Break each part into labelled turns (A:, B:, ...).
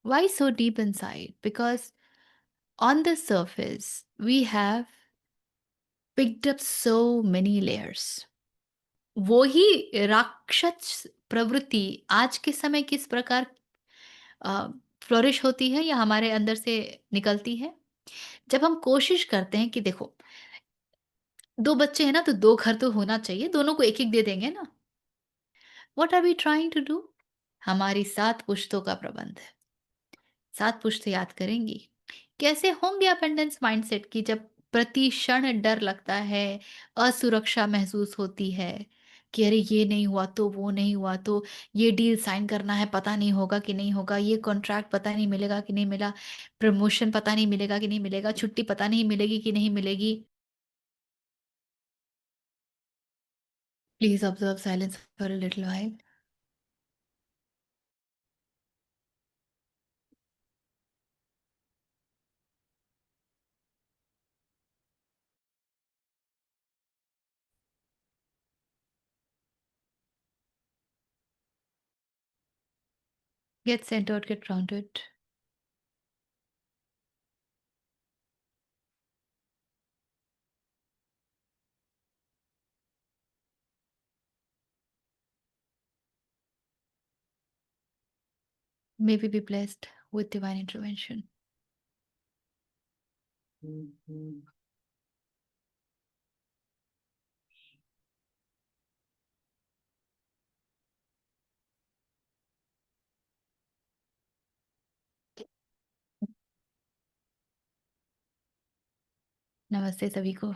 A: Why so deep inside? Because on the surface, we have picked up so many layers. वो ही राक्षस प्रवृत्ति आज के समय किस प्रकार फ्लोरिश होती है या हमारे अंदर से निकलती है? जब हम कोशिश करते हैं कि देखो 2 बच्चे हैं ना तो 2 घर तो होना चाहिए, दोनों को 1-1 दे देंगे ना। What are we trying to do? हमारी 7 पुश्तों का प्रबंध है। 7 पुश्त याद करेंगी। कैसे होंगे अबंडेंस माइंडसेट की जब प्रति क्षण डर लगता है, असुरक्षा महसूस होती है कि अरे ये नहीं हुआ तो, वो नहीं हुआ तो, ये डील साइन करना है, पता नहीं होगा कि नहीं होगा, ये कॉन्ट्रैक्ट पता नहीं मिलेगा कि नहीं मिला, प्रमोशन पता नहीं मिलेगा कि नहीं मिलेगा, छुट्टी पता नहीं मिलेगी कि नहीं मिलेगी। Please observe silence for a little while. Get centered, get grounded. May we be blessed with divine intervention. नमस्ते सभी को।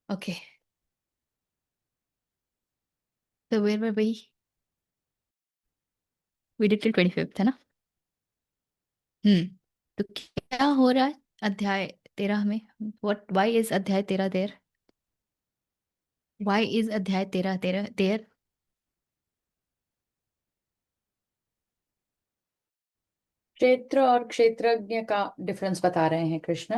A: Okay, so where were we? We did till 25th है ना? हुँ, तो क्या हो रहा है अध्याय 13 में? व्हाई इज़ अध्याय 13 देयर? व्हाई इज़ अध्याय 13 देयर?
B: क्षेत्र और क्षेत्रज्ञ का डिफरेंस बता रहे हैं कृष्ण।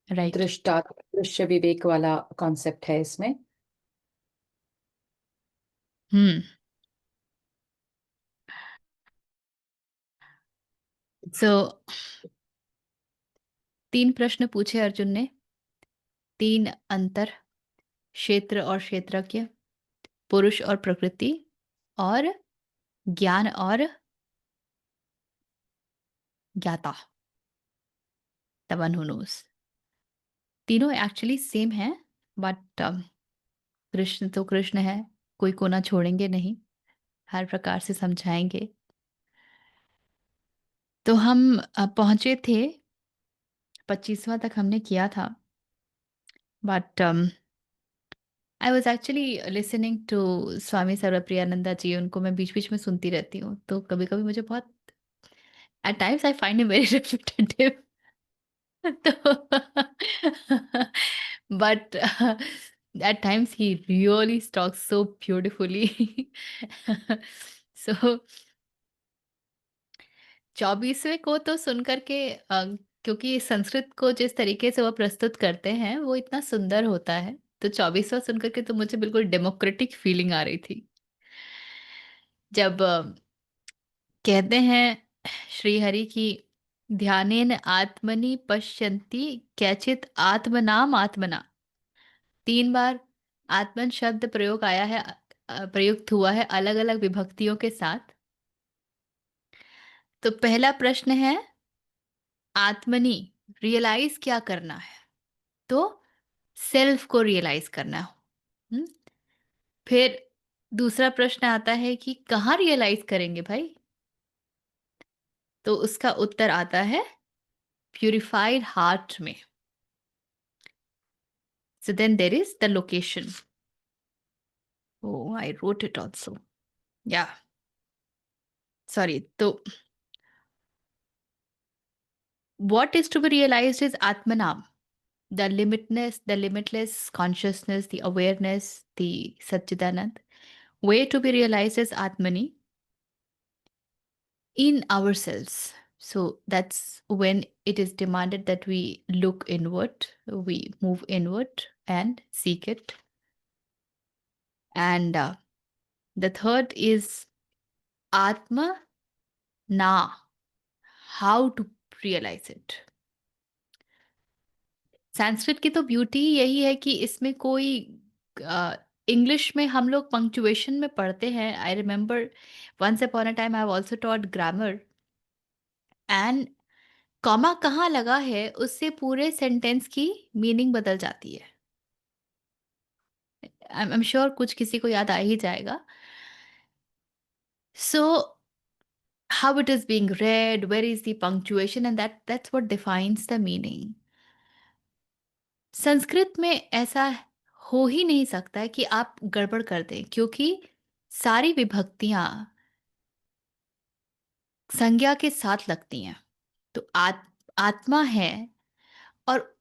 A: राइट।
B: दृश्य विवेक वाला कॉन्सेप्ट है इसमें।
A: हुँ, सो 3 प्रश्न पूछे अर्जुन ने, 3 अंतर, क्षेत्र और क्षेत्रज्ञ, पुरुष और प्रकृति और ज्ञान और ज्ञाता, द वन हू नोज़। तीनों एक्चुअली सेम हैं बट कृष्ण तो कृष्ण है, कोई को ना छोड़ेंगे नहीं, हर प्रकार से समझाएँगे। तो हम पहुँचे थे 25वां तक हमने किया था but I was actually listening to Swami Sarvapriyananda ji, उनको मैं बीच-बीच में सुनती रहती हूँ, तो कभी-कभी मुझे बहुत at times I find him very repetitive तो but at times he really talks so beautifully so 24वें को तो सुन कर के क्योंकि संस्कृत को जिस तरीके से वो प्रस्तुत करते हैं, वो इतना सुंदर होता है, तो 24वां सुन कर के तो मुझे बिल्कुल डेमोक्रेटिक फीलिंग आ रही थी। जब कहते हैं श्री हरि की ध्यानेन आत्मनि पश्यन्ति कैचित् आत्मनाम आत्मना। 3 बार आत्मन शब्द प्रयोग आया है प्रयुक्त हुआ है अलग-अलग विभक्तियों के साथ। तो पहला प्रश्न है आत्मनि रियलाइज़ क्या करना है? तो सेल्फ को रियलाइज़ करना। हुँ? फिर दूसरा प्रश्न आता है कि कहाँ रियलाइज़ करेंगे भाई? तो उसका उत्तर आता है प्यूरिफाइड हार्ट में। So then there is the location. Oh, I wrote it also. Yeah. Sorry. So what is to be realized is Atmanam. The limitless consciousness, the awareness, the Satchidanand. Way to be realized is Atmani in ourselves. So that's when it is demanded that we look inward, we move inward and seek it. And the third is Atma Na, how to realize it. Sanskrit की तो beauty यही है कि इसमें कोई English में हम लोग पंक्चुएशन में पढ़ते हैं. I remember once upon a time I have also taught grammar, and comma कहाँ लगा है उससे पूरे सेंटेंस की मीनिंग बदल जाती है. आई एम श्योर कुछ किसी को याद आ ही जाएगा. सो how it is being read, where is the punctuation, and that's what defines the meaning. Sanskrit में ऐसा हो ही नहीं सकता है कि आप गड़बड़ कर दें, क्योंकि सारी विभक्तियां संज्ञा के साथ लगती हैं. तो आत्मा है, और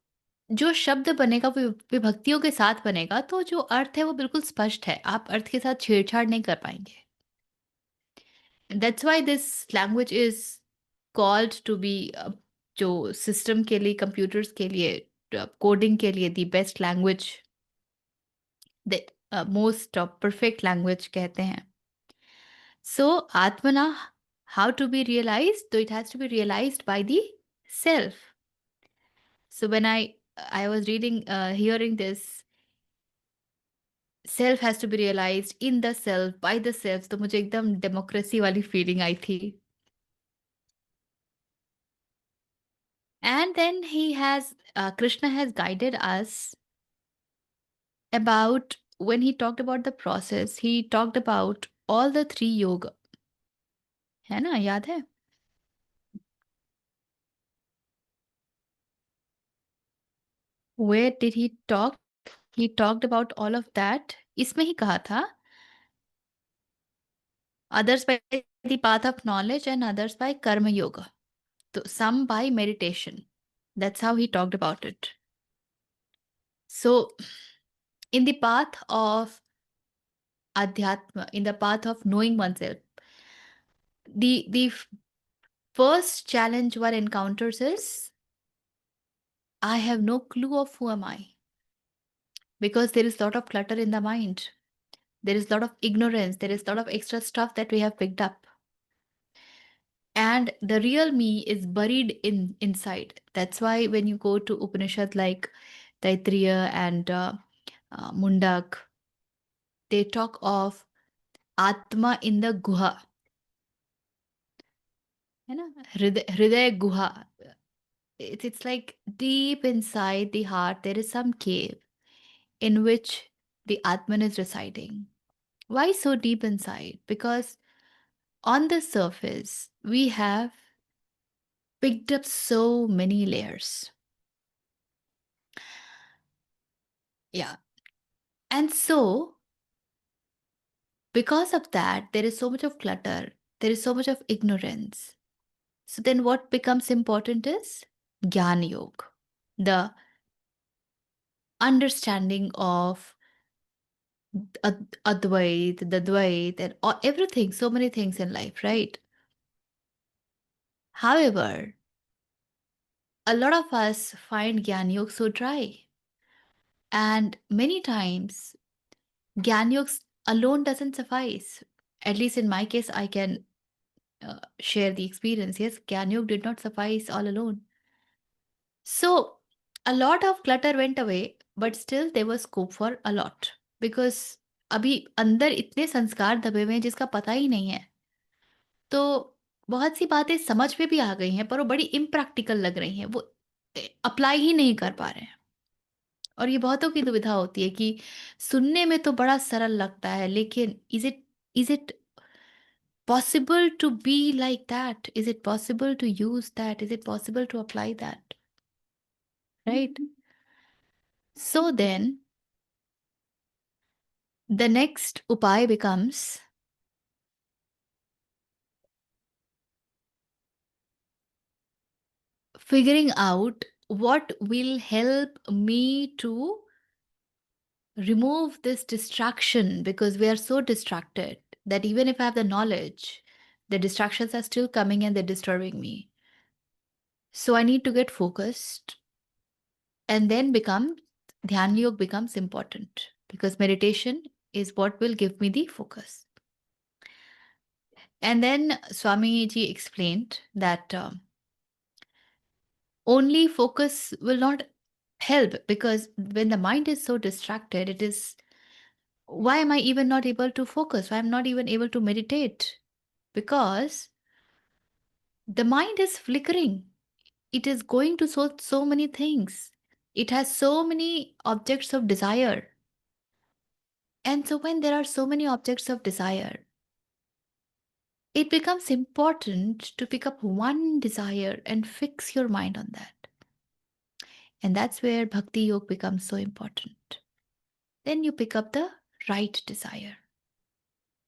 A: जो शब्द बनेगा वो विभक्तियों के साथ बनेगा, तो जो अर्थ है वो बिल्कुल स्पष्ट है. आप अर्थ के साथ छेड़छाड़ नहीं कर पाएंगे. That's why this language is called to be, जो सिस्टम के लिए, कंप्यूटर्स के लिए, कोडिंग के लिए the best language, the most perfect language कहते हैं. सो आत्मना, हाउ टू बी रियलाइज, तो it has to be realized by the self. So when I was reading, hearing this, self has to be realized in the self, by the self, तो मुझे एकदम democracy वाली feeling आई थी. And then he has, Krishna has guided us about, when he talked about the process, he talked about all the three yoga. है ना, याद है? Where did he talk? He talked about all of that. इसमें ही कहा था, others by the path of knowledge and others by karma yoga. So some by meditation. That's how he talked about it. So in the path of adhyatma, in the path of knowing oneself, the first challenge one encounters is, I have no clue of who am I, because there is a lot of clutter in the mind. There is a lot of ignorance. There is a lot of extra stuff that we have picked up. And the real me is buried inside. That's why when you go to Upanishad like Taittiriya and Mundak, they talk of Atma in the Guha. है ना? हृदय गुहा. It's like deep inside the heart, there is some cave in which the Atman is residing. Why so deep inside? Because on the surface, we have picked up so many layers. Yeah. And so, because of that, there is so much of clutter, there is so much of ignorance. So, then what becomes important is Gyan Yoga, the understanding of Advait, the Dvait, and everything, so many things in life, right? However, a lot of us find Gyan Yoga so dry. And many times, Gyan Yoga alone doesn't suffice. At least in my case, I can share the experience. Yes, Gyan Yoga did not suffice all alone. So, a lot of clutter went away, but still there was scope for a lot. Because अभी अंदर इतने संस्कार दबे हुए हैं जिसका पता ही नहीं है. तो बहुत सी बातें समझ में भी आ गई हैं, पर वो बड़ी इम्प्रैक्टिकल लग रही हैं. वो अप्लाई ही नहीं कर पा रहे हैं. और ये बहुतों की दुविधा होती है कि सुनने में तो बड़ा सरल लगता है, लेकिन is it possible to be like that? Is it possible to use that? Is it possible to apply that? Right. So then the next उपाय becomes figuring out what will help me to remove this distraction, because we are so distracted that even if I have the knowledge, the distractions are still coming and they're disturbing me. So I need to get focused, and then become Dhyan Yog becomes important because meditation is what will give me the focus. And then Swamiji explained that only focus will not help, because when the mind is so distracted, it is, why am I even not able to focus? Why I'm not even able to meditate? Because the mind is flickering. It is going to so many things. It has so many objects of desire. And so when there are so many objects of desire, it becomes important to pick up one desire and fix your mind on that. And that's where bhakti yoga becomes so important. Then you pick up the right desire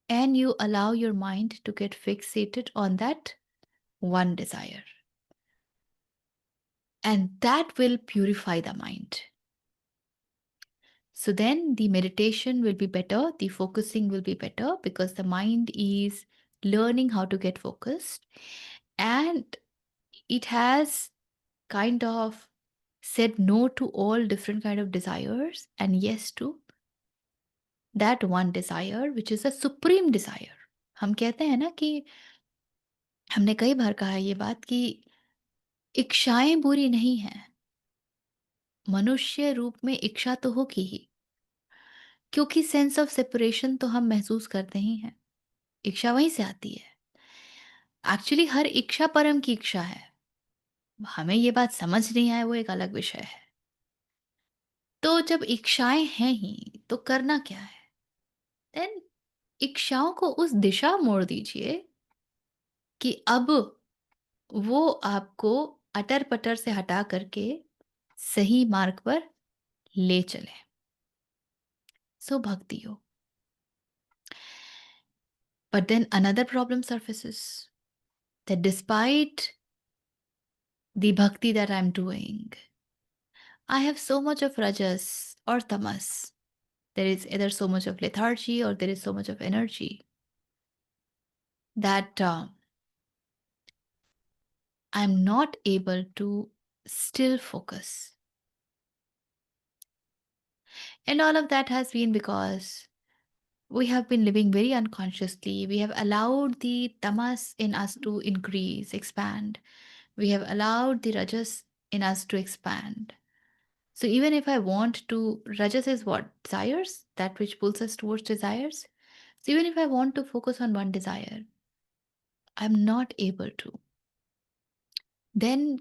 A: and you allow your mind to get fixated on that one desire. And that will purify the mind. So then the meditation will be better, the focusing will be better because the mind is learning how to get focused, and it has kind of said no to all different kind of desires and yes to that one desire which is a supreme desire. हम कहते हैं ना कि हमने कई बार कहा है ये बात कि इच्छाएं बुरी नहीं हैं, मनुष्य रूप में इच्छा तो होगी ही, क्योंकि सेंस ऑफ सेपरेशन तो हम महसूस करते ही हैं, इच्छा वहीं से आती है। एक्चुअली हर इच्छा परम की इच्छा है, हमें ये बात समझ नहीं आए वो एक अलग विषय है। तो जब इच्छाएं हैं ही तो करना क्या है? देन इच्छाओं को उस दिशा मोड़ दीजिए कि अब वो आपको अटर-पटर से हटा करके सही मार्ग पर ले चले। सो भक्ति योग। But then another problem surfaces that despite the bhakti that I'm doing, I have so much of rajas or tamas. There is either so much of lethargy or there is so much of energy that I'm not able to still focus. And all of that has been because we have been living very unconsciously. We have allowed the tamas in us to increase, expand. We have allowed the rajas in us to expand. So even if I want to, rajas is what? Desires, that which pulls us towards desires. So even if I want to focus on one desire, I'm not able to. Then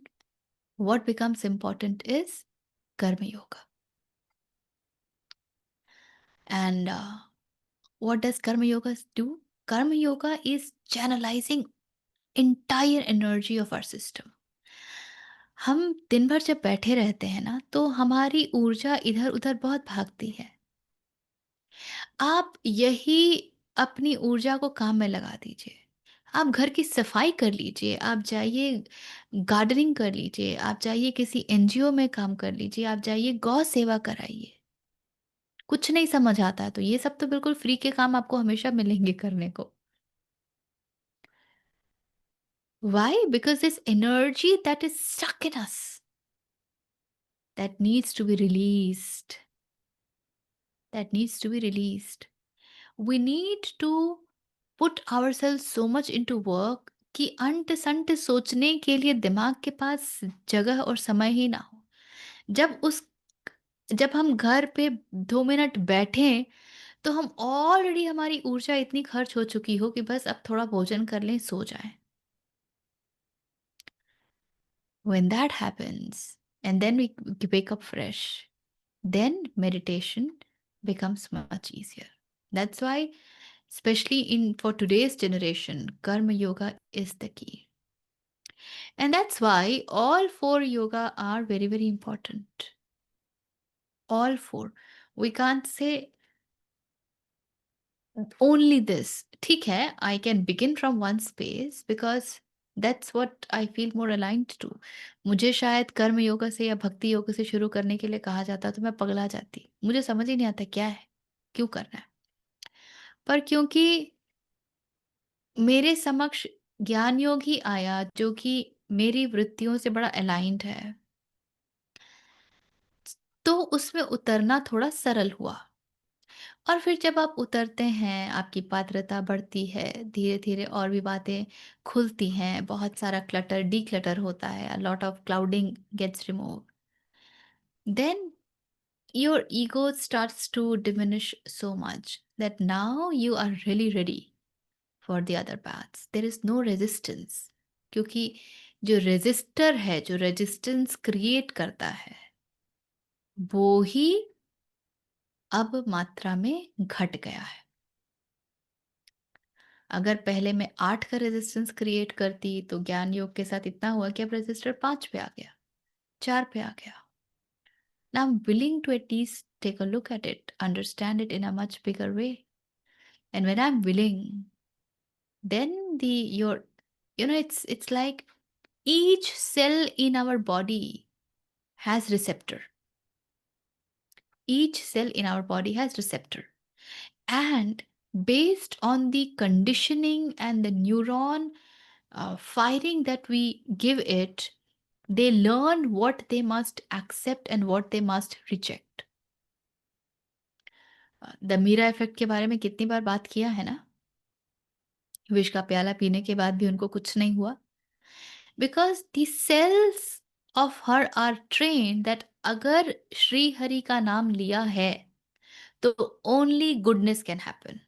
A: what becomes important is karma yoga. And what does karma yoga do? Karma yoga is channelizing entire energy of our system. हम दिन भर जब बैठे रहते हैं ना तो हमारी ऊर्जा इधर उधर बहुत भागती है। आप यही अपनी ऊर्जा को काम में लगा दीजिए। आप घर की सफाई कर लीजिए, आप जाइए गार्डनिंग कर लीजिए, आप जाइए किसी एनजीओ में काम कर लीजिए, आप जाइए गौ सेवा कराइए। कुछ नहीं समझ आता है तो ये सब तो बिल्कुल फ्री के काम आपको हमेशा मिलेंगे करने को। Why? Because this energy that is stuck in us, that needs to be released. That needs to be released. We need to put ourselves so much into work कि अंट संट सोचने के लिए दिमाग के पास जगह और समय ही ना हो। जब उस जब हम घर पे 2 मिनट बैठें तो हम ऑलरेडी हमारी ऊर्जा इतनी खर्च हो चुकी हो कि बस अब थोड़ा भोजन कर लें, सो जाएं। When that happens, and then we wake up fresh, then meditation becomes much easier. That's why, especially in for today's generation, karma yoga is the key. And that's why all four yoga are very, very important. All four. We can't say only this. ठीक है, I can begin from one space because that's what I feel more aligned to. मुझे शायद कर्म योगा से या भक्ति योगा से शुरू करने के लिए कहा जाता तो मैं पगला जाती। मुझे समझ ही नहीं आता क्या है, क्यों करना है। पर क्योंकि मेरे समक्ष ज्ञान योग ही आया जो कि मेरी वृत्तियों से बड़ा अलाइन्ड है, तो उसमें उतरना थोड़ा सरल हुआ। और फिर जब आप उतरते हैं, आपकी पात्रता बढ़ती है, धीरे-धीरे और भी बातें खुलती हैं, बहुत सारा क्लटर डिक्लटर होता है, a lot of clouding gets removed. Then your ego starts to diminish so much that now you are really ready for the other paths. There is no resistance. क्योंकि जो रेजिस्टर है, जो resistance create करता है, वो ही अब मात्रा में घट गया है। अगर पहले मैं 8 का रेजिस्टेंस क्रिएट करती तो ज्ञान योग के साथ इतना हुआ कि अब रेजिस्टर 5 पे आ गया, 4 पे आ गया। Now I'm willing to at least take a look at it, understand it in a much bigger way. And when I'm willing, then the your it's like each cell in our body has receptor. Each cell in our body has receptor. And based on the conditioning and the neuron firing that we give it, they learn what they must accept and what they must reject. The Meera effect के बारे में कितनी बार बात किया है ना? विष का प्याला पीने के बाद भी उनको कुछ नहीं हुआ, because the cells of her are train that अगर श्री हरि का नाम लिया है तो ओनली गुडनेस कैन हैपन,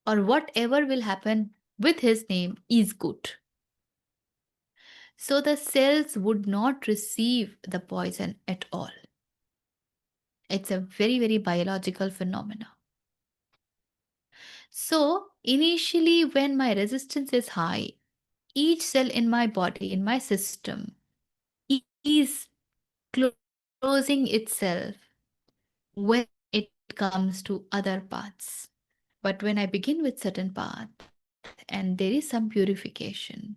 A: और whatever will happen with his name is good. So the cells would not receive the poison at all. It's a very, very biological phenomena. So initially, when my resistance is high, each cell in my body, in my system, is closing itself when it comes to other paths. But when I begin with certain path and there is some purification,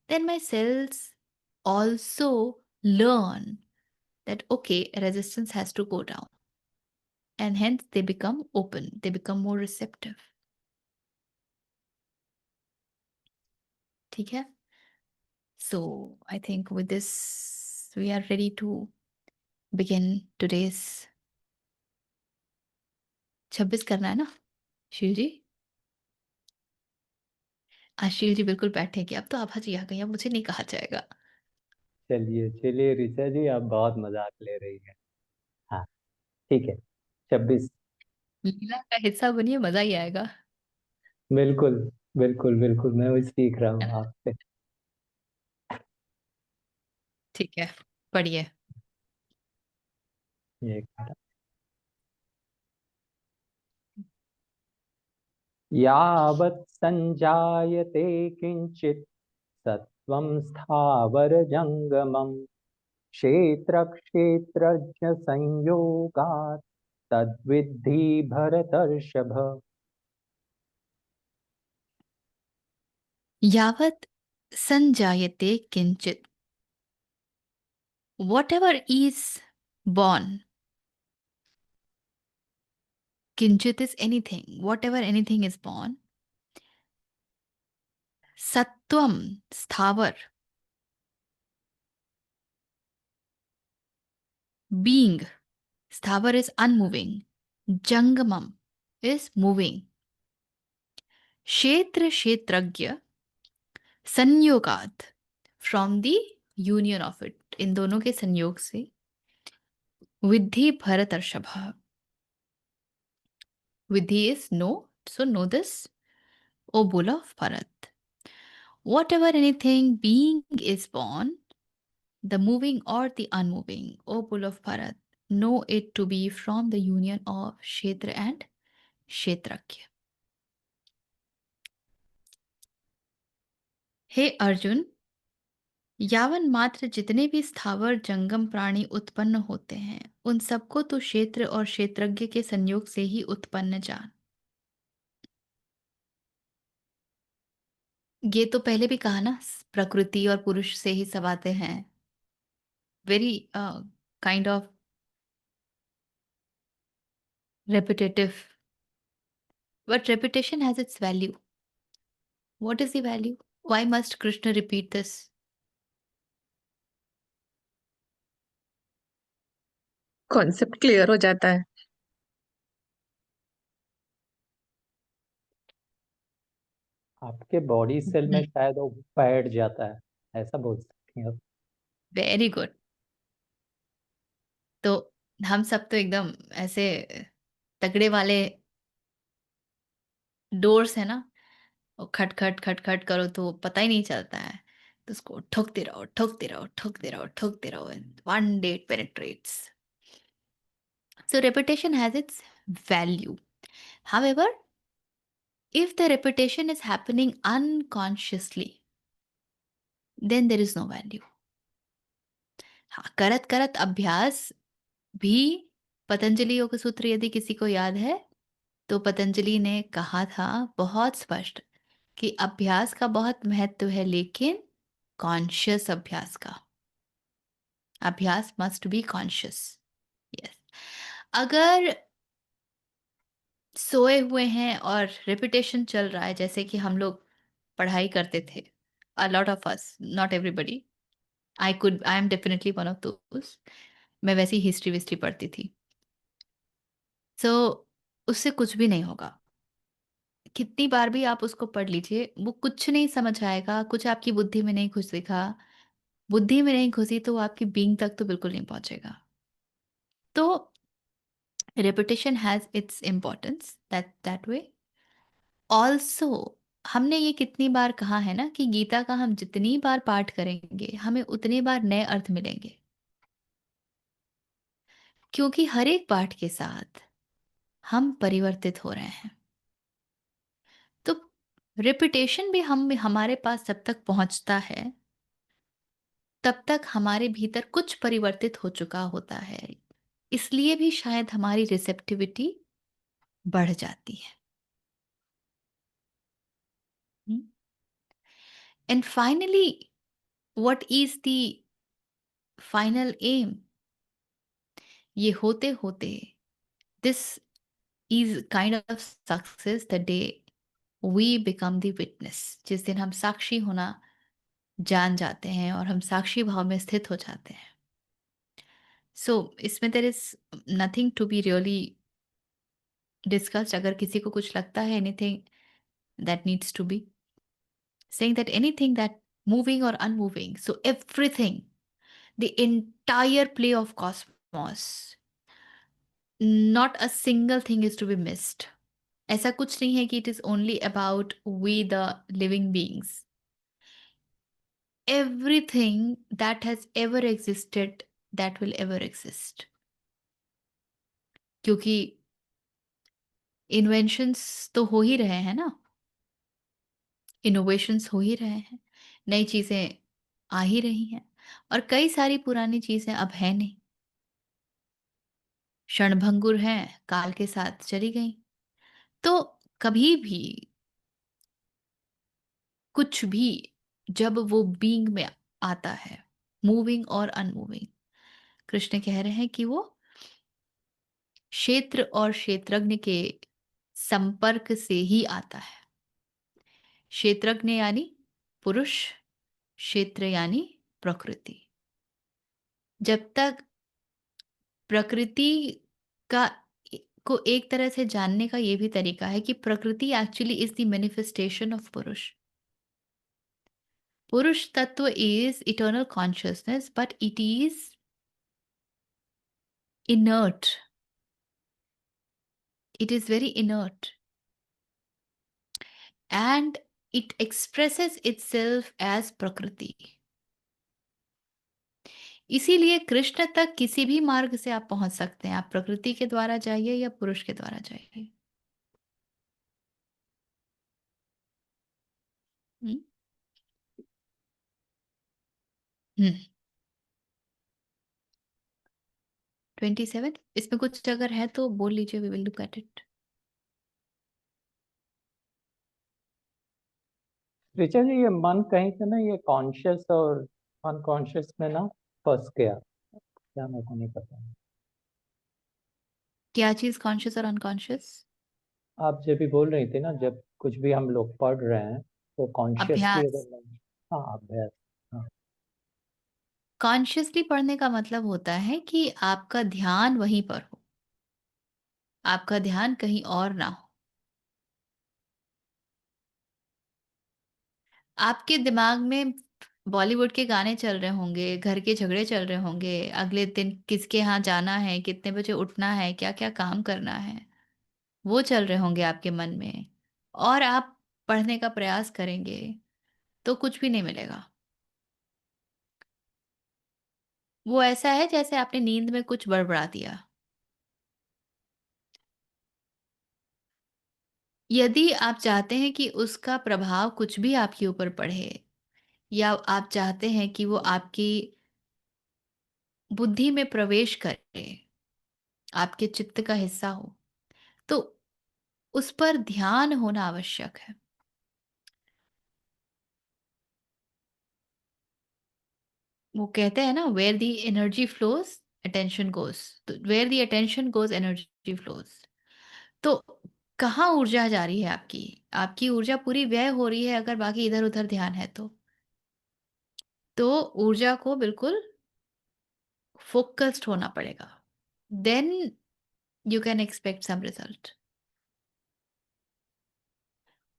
A: then my cells also learn that okay, resistance has to go down. And hence they become open, they become more receptive. ठीक है? So I think with this, we are ready to begin today's 26 करना है ना? शिव जी? आशीष जी बिल्कुल बैठेंगे। अब तो आभा जी आ गई, अब मुझे नहीं कहा जाएगा।
C: चलिए चलिए ऋचा जी, आप बहुत मजाक ले रही हैं। हाँ, ठीक है। 26।
A: लीला का हिस्सा बनिए, मज़ा ही आएगा।
C: बिल्कुल, बिल्कुल, बिल्कुल, मैं वही सीख रहा
A: है
C: हूँ
A: ना?
C: आपसे।
A: ठीक है, पढ़िए।
C: एक मिनट। यावत् संजायते किंचित सत्वं स्थावरजंगमं क्षेत्रक्षेत्रज्ञ संयोगात् तद्विद्धि भरतर्षभ।
A: यावत् संजायते किंचित, whatever is born, किंचित is anything, whatever anything is born, सत्वम स्थावर, being, स्थावर is unmoving, जंगमम is moving, क्षेत्र क्षेत्रज्ञ संयोगात, from the union of it, इन दोनों के संयोग से, विद्धि भरतर्षभ, विद्धि is know, so know this, O bull of Bharata, whatever anything being is born, the moving or the unmoving, O bull of Bharat, know it to be from the union of Kshetra and Kshetragya. हे अर्जुन, यावन मात्र जितने भी स्थावर जंगम प्राणी उत्पन्न होते हैं, उन सबको तो क्षेत्र और क्षेत्रज्ञ के संयोग से ही उत्पन्न जान। ये तो पहले भी कहा ना, प्रकृति और पुरुष से ही सब आते हैं। Very kind of repetitive, but repetition has its value. What is the value? Why must Krishna repeat this?
D: Concept clear हो जाता है।
C: आपके बॉडी सेल में शायद वो बैठ जाता है, ऐसा बोल सकती हैं आप।
A: Very good. तो हम सब तो एकदम ऐसे तगड़े वाले डोर्स है ना, वो खट खट खट खट करो तो पता ही नहीं चलता है, तो उसको ठोकते रहो ठोकते रहो ठोकते रहो ठोकते रहो, and one day it penetrates. So repetition has its value. However, if the repetition is happening unconsciously, then there is no value. हाँ, करत करत अभ्यास भी, पतंजलि योग सूत्र यदि किसी को याद है, तो पतंजलि ने कहा था बहुत स्पष्ट कि अभ्यास का बहुत महत्व है, लेकिन कॉन्शियस अभ्यास का। अभ्यास मस्ट बी कॉन्शियस। यस, अगर सोए हुए हैं और रिपीटेशन चल रहा है, जैसे कि हम लोग पढ़ाई करते थे, अ lot of us, not everybody, I am definitely one of those. मैं वैसी हिस्ट्री विस्ट्री पढ़ती थी, सो उससे कुछ भी नहीं होगा। कितनी बार भी आप उसको पढ़ लीजिए, वो कुछ नहीं समझ आएगा, कुछ आपकी बुद्धि में नहीं घुसेगा। बुद्धि में नहीं घुसी तो वो आपकी बीइंग तक तो बिल्कुल नहीं पहुंचेगा। तो repetition has its importance that way also। हमने ये कितनी बार कहा है ना कि गीता का हम जितनी बार पाठ करेंगे, हमें उतनी बार नए अर्थ मिलेंगे, क्योंकि हर एक पाठ के साथ हम परिवर्तित हो रहे हैं। तो रिपीटेशन भी हम हमारे पास जब तक पहुंचता है, तब तक हमारे भीतर कुछ परिवर्तित हो चुका होता है, इसलिए भी शायद हमारी रिसेप्टिविटी बढ़ जाती है। And finally, what is the final aim? ये होते होते, this is kind of success the day we become the witness. जिस दिन हम साक्षी होना जान जाते हैं और हम साक्षी भाव में स्थित हो जाते हैं। सो इसमें there is nothing to be really discussed. अगर किसी को कुछ लगता है anything that needs to be, saying that anything that moving or unmoving, so everything, the entire play of cosmos, not a single thing is to be missed. ऐसा कुछ नहीं है कि it is only about we the living beings. Everything that has ever existed, that will ever exist. क्योंकि inventions तो हो ही रहे हैं ना, इनोवेशंस हो ही रहे हैं, नई चीजें आ ही रही हैं, और कई सारी पुरानी चीजें अब है नहीं, क्षणभंगुर हैं, काल के साथ चली गई। तो कभी भी कुछ भी जब वो बीइंग में आता है, मूविंग और अनमूविंग, कृष्ण कह रहे हैं कि वो क्षेत्र और क्षेत्रज्ञ के संपर्क से ही आता है। क्षेत्रज्ञ यानी पुरुष, क्षेत्र यानी प्रकृति। जब तक प्रकृति का को एक तरह से जानने का ये भी तरीका है कि प्रकृति actually is the manifestation of पुरुष। पुरुष तत्व is eternal consciousness, but it is inert. It is very inert. And it expresses itself as प्रकृति। इसीलिए कृष्ण तक किसी भी मार्ग से आप पहुंच सकते हैं। आप प्रकृति के द्वारा जाइए या पुरुष के द्वारा जाइए। हम्म। हम्म। 27 इसमें कुछ अगर है तो बोल लीजिए, we will look at it.
C: Richa ji, ये मन कहीं से ना ये कॉन्शियस और अनकॉन्शियस में ना फंस गया, क्या मेरे को नहीं पता।
A: क्या चीज कॉन्शियस और अनकॉन्शियस?
C: आप जब भी बोल रही थी ना, जब कुछ भी हम लोग पढ़ रहे हैं तो कॉन्शियसली
A: अभ्यास।
C: अगर मैं, हाँ अभ्यास, हाँ
A: कॉन्शियसली पढ़ने का मतलब होता है कि आपका ध्यान वहीं पर हो, आपका ध्यान कहीं और ना हो। आपके दिमाग में बॉलीवुड के गाने चल रहे होंगे, घर के झगड़े चल रहे होंगे, अगले दिन किसके यहाँ जाना है, कितने बजे उठना है, क्या-क्या काम करना है, वो चल रहे होंगे आपके मन में, और आप पढ़ने का प्रयास करेंगे, तो कुछ भी नहीं मिलेगा। वो ऐसा है जैसे आपने नींद में कुछ बड़बड़ा दिया। यदि आप चाहते हैं कि उसका प्रभाव कुछ भी आपके ऊपर पड़े, या आप चाहते हैं कि वो आपकी बुद्धि में प्रवेश करे, आपके चित्त का हिस्सा हो, तो उस पर ध्यान होना आवश्यक है। वो कहते हैं ना, where the energy flows attention goes. तो where the attention goes energy flows. तो कहाँ ऊर्जा जा रही है आपकी? आपकी ऊर्जा पूरी व्यय हो रही है अगर बाकी इधर उधर ध्यान है तो ऊर्जा को बिल्कुल फोकस्ड होना पड़ेगा, then you can expect some result.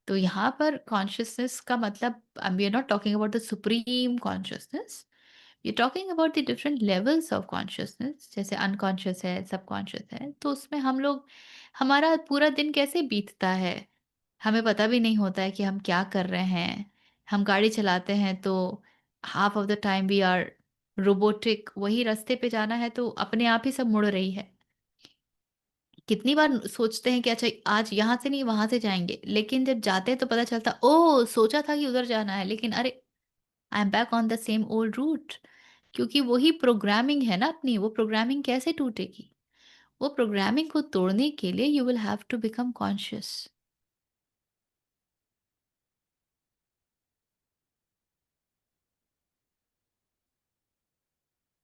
A: तो यहाँ पर कॉन्शियसनेस का मतलब, we are not talking about the supreme consciousness, we are talking about the different levels of consciousness. जैसे अनकॉन्शियस है, सबकॉन्शियस है, तो उसमें हम लोग, हमारा पूरा दिन कैसे बीतता है, हमें पता भी नहीं होता है कि हम क्या कर रहे हैं। हम गाड़ी चलाते हैं तो half of the time we are robotic, वही रास्ते पे जाना है तो अपने आप ही सब मुड़ रही है। कितनी बार सोचते हैं कि अच्छा आज यहाँ से नहीं वहाँ से जाएँगे, लेकिन जब जाते हैं तो पता चलता, ओह! सोचा था कि उधर जाना है, लेकिन अरे! I am back on the same old route. क्योंकि वही प्रोग्रामिंग है ना अपनी, वो प्रोग्रामिंग कैसे टूटेगी? वो प्रोग्रामिंग को तोड़ने के लिए you will have to become conscious.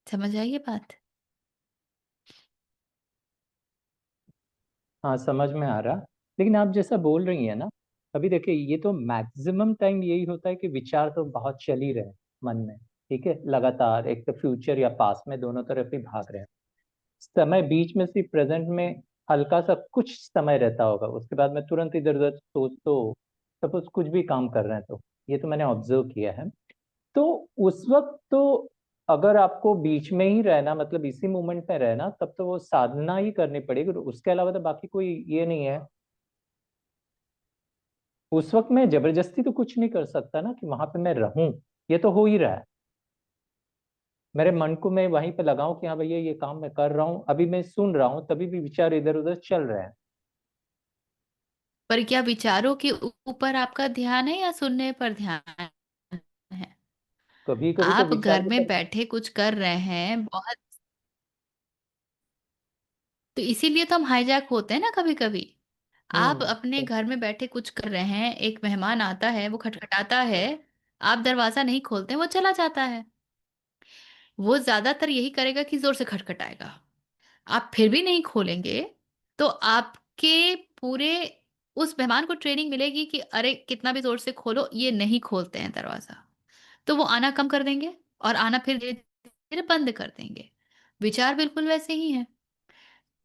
A: समझ आई ये बात?
C: हाँ समझ में आ रहा। लेकिन आप जैसा बोल रही हैं ना, अभी देखिए ये तो मैक्सिमम टाइम यही होता है कि विचार तो बहुत चल ही रहे हैं मन में, ठीक है, लगातार एक तो फ्यूचर या पास्ट में दोनों तरफ ही भाग रहे हैं। समय बीच में से प्रेजेंट में हल्का सा कुछ समय रहता होगा, उसके बाद में तुरंत इधर उधर सोच, तो सपोज कुछ भी काम कर रहे हैं तो ये तो मैंने ऑब्जर्व किया है। तो उस वक्त तो अगर आपको बीच में ही रहना, मतलब इसी मोमेंट में रहना, तब तो वो साधना ही करनी पड़ेगी, उसके अलावा तो बाकी कोई ये नहीं है। उस वक्त मैं जबरदस्ती तो कुछ नहीं कर सकता ना कि वहां पे मैं रहूं, ये तो हो ही रहा है। मेरे मन को मैं वहीं पे लगाऊं कि हाँ भैया ये काम मैं कर रहा हूँ, अभी मैं सुन रहा हूँ, तभी भी विचार इधर उधर चल रहे हैं।
A: पर क्या विचारों के ऊपर आपका ध्यान है या सुनने पर ध्यान है?
C: कभी कभी तो
A: आप घर
C: विचारों
A: में
C: पर।
A: बैठे कुछ कर रहे हैं बहुत, तो इसीलिए तो हम हाईजैक होते हैं ना कभी-कभी। आप अपने
C: तो
A: घर में बैठे कुछ कर रहे हैं, एक मेहमान आता है, वो खटखटाता है, आप दरवाज़ा नहीं खोलते हैं, वो चला जाता है। वो ज़्यादातर यही करेगा कि ज़ोर से खटखटाएगा। आप फिर भी नहीं खोलेंगे, तो आपके पूरे उस मेहमान को ट्रेनिंग मिलेगी कि अरे! कितना भी ज़ोर से खोलो, ये नहीं खोलते हैं दरवाज़ा। तो वो आना कम कर देंगे और आना फिर धीरे-धीरे बंद कर देंगे। विचार बिल्कुल वैसे ही हैं।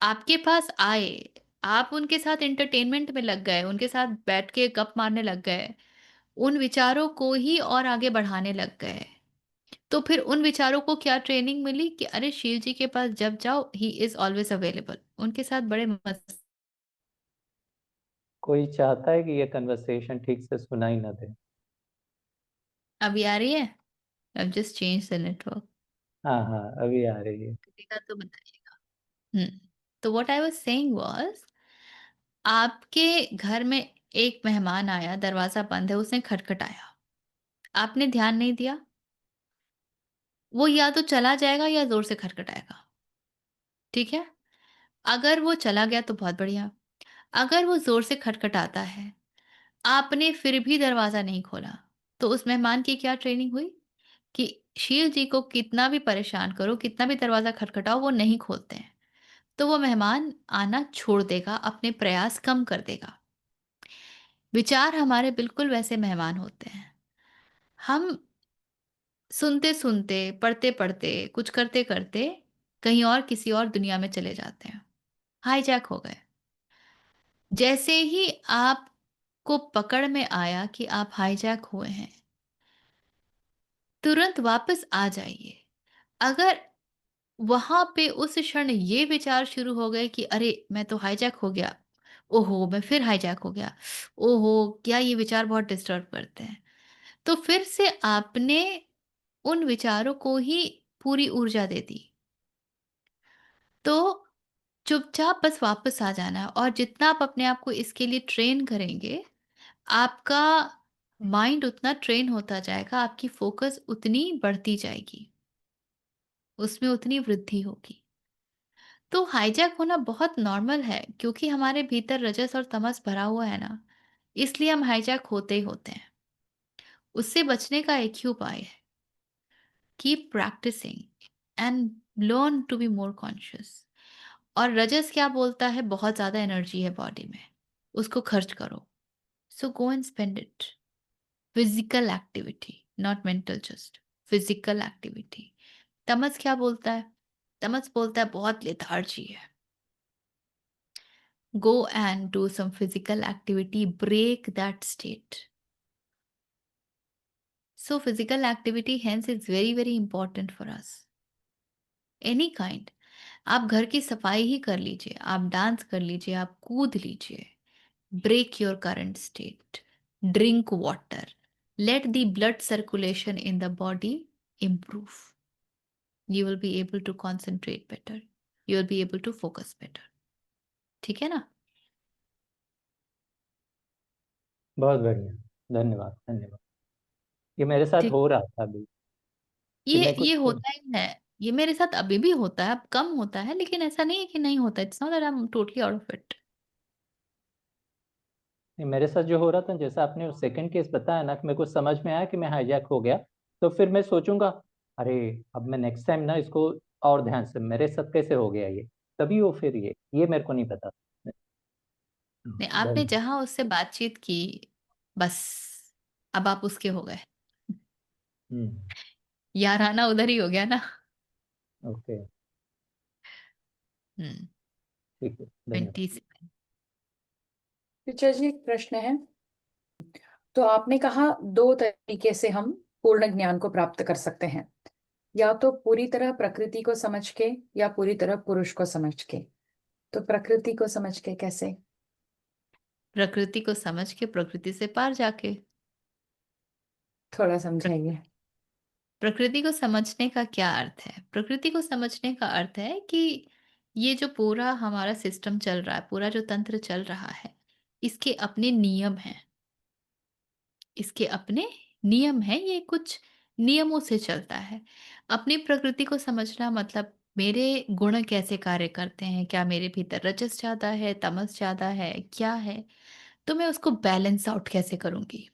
A: आपके पास आए, आप उनके साथ एंटरटेनमेंट में लग गए, उनके साथ बैठ के गप मारने लग गए, उन विचारों को ही और आगे बढ़ाने लग गए। तो फिर उन विचारों को क्या ट्रेनिंग मिली कि अरे शिव जी के पास जब जाओ, ही इज़ ऑलवेज़ अवेलेबल। उनके साथ बड़े मस्त।
C: कोई चाहता है कि ये कन्वर्सेशन ठीक से सुनाई ना दे।
A: अभी आ रही है? I have just changed the network.
C: हाँ हाँ अभी आ रही है।
A: दिखेगा तो बताइएगा। हुँ। तो what I was saying was, आपके घर में एक मेहमान आया, दरवाज़ा बंद है, उसने खटखटाया। आपने ध्यान नहीं दिया, वो या तो चला जाएगा या ज़ोर से खटखटाएगा, ठीक है? अगर वो चला गया तो बहुत बढ़िया, अगर वो ज़ोर से खटखटाता है, आपने फिर भी दरवाज़ा नहीं खोला, तो उस मेहमान की क्या ट्रेनिंग हुई कि शील जी को कितना भी परेशान करो, कितना भी दरवाज़ा खटखटाओ, वो नहीं खोलते हैं। तो वो मेहमान आना छोड़ देगा, अपने प्रयास कम कर देगा। विचार हमारे बिल्कुल वैसे मेहमान होते हैं। हम सुनते-सुनते, पढ़ते-पढ़ते, कुछ करते-करते कहीं और किसी और दुनिया में चले जाते हैं, हाईजैक हो गए। जैसे ही आपको पकड़ में आया कि आप हाईजैक हुए हैं, तुरंत वापस आ जाइए। अगर वहाँ पे उस क्षण ये विचार शुरू हो गए कि अरे! मैं तो हाईजैक हो गया। ओहो! मैं फिर हाईजैक हो गया। ओहो! क्या ये विचार बहुत डिस्टर्ब करते हैं। तो फिर से आपने उन विचारों को ही पूरी ऊर्जा दे दी। तो चुपचाप बस वापस आ जाना है और जितना आप अपने आप को इसके लिए ट्रेन करेंगे, आपका माइंड उतना ट्रेन होता जाएगा, आपकी फ़ोकस उतनी बढ़ती जाएगी, उसमें उतनी वृद्धि होगी। तो हाईजैक होना बहुत नॉर्मल है क्योंकि हमारे भीतर रजस और तमस भरा हुआ है ना, इसलिए हम हाईजैक होते ही होते हैं। उससे बचने का एक ही उपाय है, keep practicing and learn to be more conscious. और रजस क्या बोलता है, बहुत ज़्यादा एनर्जी है बॉडी में, उसको खर्च करो। So go and spend it. Physical activity, not mental, just physical activity. तमस क्या बोलता है? तमस बोलता है बहुत लेथार्जी है। Go and do some physical activity, break that state. So, physical activity hence is very, very important for us. Any kind. आप घर की सफाई ही कर लीजिए, आप डांस कर लीजिए, आप कूद लीजिए। Break your current state. Drink water. Let the blood circulation in the body improve. You will be able to concentrate better. You will be able to focus better. ठीक है ना?
C: बहुत बढ़िया। धन्यवाद, धन्यवाद। ये मेरे साथ
A: ठीक।
C: हो रहा था अभी कि
A: ये
C: मैं कुछ
A: ये होता ही है। ये मेरे साथ अभी भी होता है, अब कम होता है, लेकिन ऐसा नहीं है कि नहीं होता। It's not that I am totally out of it.
C: नहीं, मेरे साथ जो हो रहा था, जैसा आपने सेकंड केस बताया ना, कि मेरे को समझ में आया कि मैं हाईजैक हो गया, तो फिर मैं सोचूंगा, अरे अब मैं नेक्स्ट टाइम ना इसको और ध्यान से, मेरे साथ कैसे हो गया ये, तभी वो फिर ये मेरे को नहीं पता।
A: नहीं, आपने
C: धन्यवाद।
A: जहाँ उससे बातचीत की, बस अब आप उसके हो गए।
C: हम्म।
A: याराना उधर ही हो गया ना।
C: ओके।
A: हम्म।
C: ठीक है, धन्यवाद।
A: 27।
B: टीचर जी, एक प्रश्न है। तो आपने कहा दो तरीके से हम पूर्ण ज्ञान को प्राप्त कर सकते हैं, या तो पूरी तरह प्रकृति को समझ के, या पूरी तरह पुरुष को समझ के। तो प्रकृति को समझ के कैसे?
A: प्रकृति को समझ के, प्रकृति से पार जाके।
B: थोड़ा
A: प्र-
B: समझाइए।
A: प्रकृति को समझने का क्या अर्थ है? प्रकृति को समझने का अर्थ है कि ये जो पूरा हमारा सिस्टम चल रहा है, पूरा जो तंत्र चल रहा है, इसके अपने नियम हैं। इसके अपने नियम हैं, ये कुछ नियमों से चलता है। अपनी प्रकृति को समझना मतलब मेरे गुण कैसे कार्य करते हैं, क्या मेरे भीतर रजस ज़्यादा है, तमस ज़्यादा है, क्या है? तो मैं उसको बैलेंस आउट कैसे करूँगी?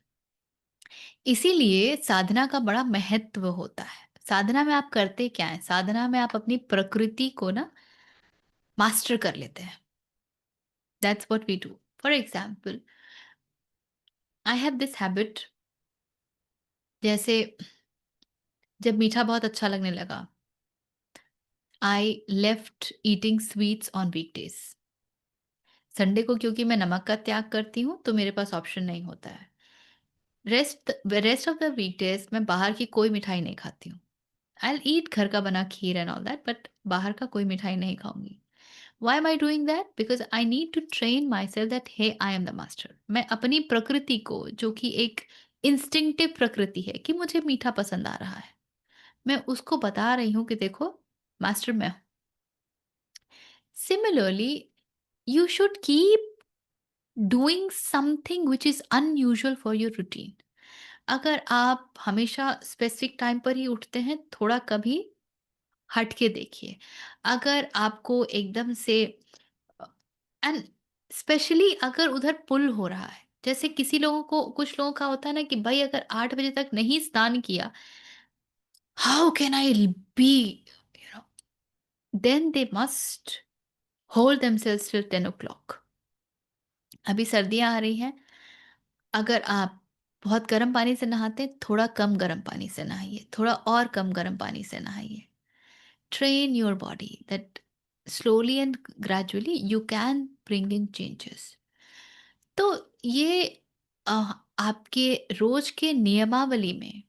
A: इसीलिए साधना का बड़ा महत्व होता है। साधना में आप करते क्या हैं? साधना में आप अपनी प्रकृति को ना मास्टर कर लेते हैं। That's what we do. For example, I have this habit, जैसे जब मीठा बहुत अच्छा लगने लगा, I left eating sweets on weekdays. Sunday को क्योंकि मैं नमक का त्याग करती हूँ, तो मेरे पास ऑप्शन नहीं होता है। रेस्ट ऑफ द वीकडेज मैं बाहर की कोई मिठाई नहीं खाती हूँ। आई ईट घर का बना खीर एंड ऑल दैट, बट बाहर का कोई मिठाई नहीं खाऊंगी। Why am I doing that? Because I need to train myself that hey I am the master. मैं अपनी प्रकृति को, जो कि एक इंस्टिंक्टिव प्रकृति है कि मुझे मीठा पसंद आ रहा है, मैं उसको बता रही हूँ कि देखो, मास्टर मैं हूँ। Similarly, you should keep doing something which is unusual for your routine. अगर आप हमेशा स्पेसिफिक टाइम पर ही उठते हैं, थोड़ा कभी हट के देखिए। अगर आपको एकदम से एंड स्पेशली अगर उधर पुल हो रहा है, जैसे किसी लोगों को, कुछ लोगों का होता है ना कि भाई अगर 8 बजे तक नहीं स्नान किया, how can I be, you know, then they must hold themselves till 10 o'clock। अभी सर्दियाँ आ रही हैं, अगर आप बहुत गर्म पानी से नहाते हैं, थोड़ा कम गर्म पानी से नहाइए, थोड़ा और कम गर्म पानी से नहाइए। Train your body that slowly and gradually you can bring in changes. तो ये आपके रोज के नियमावली में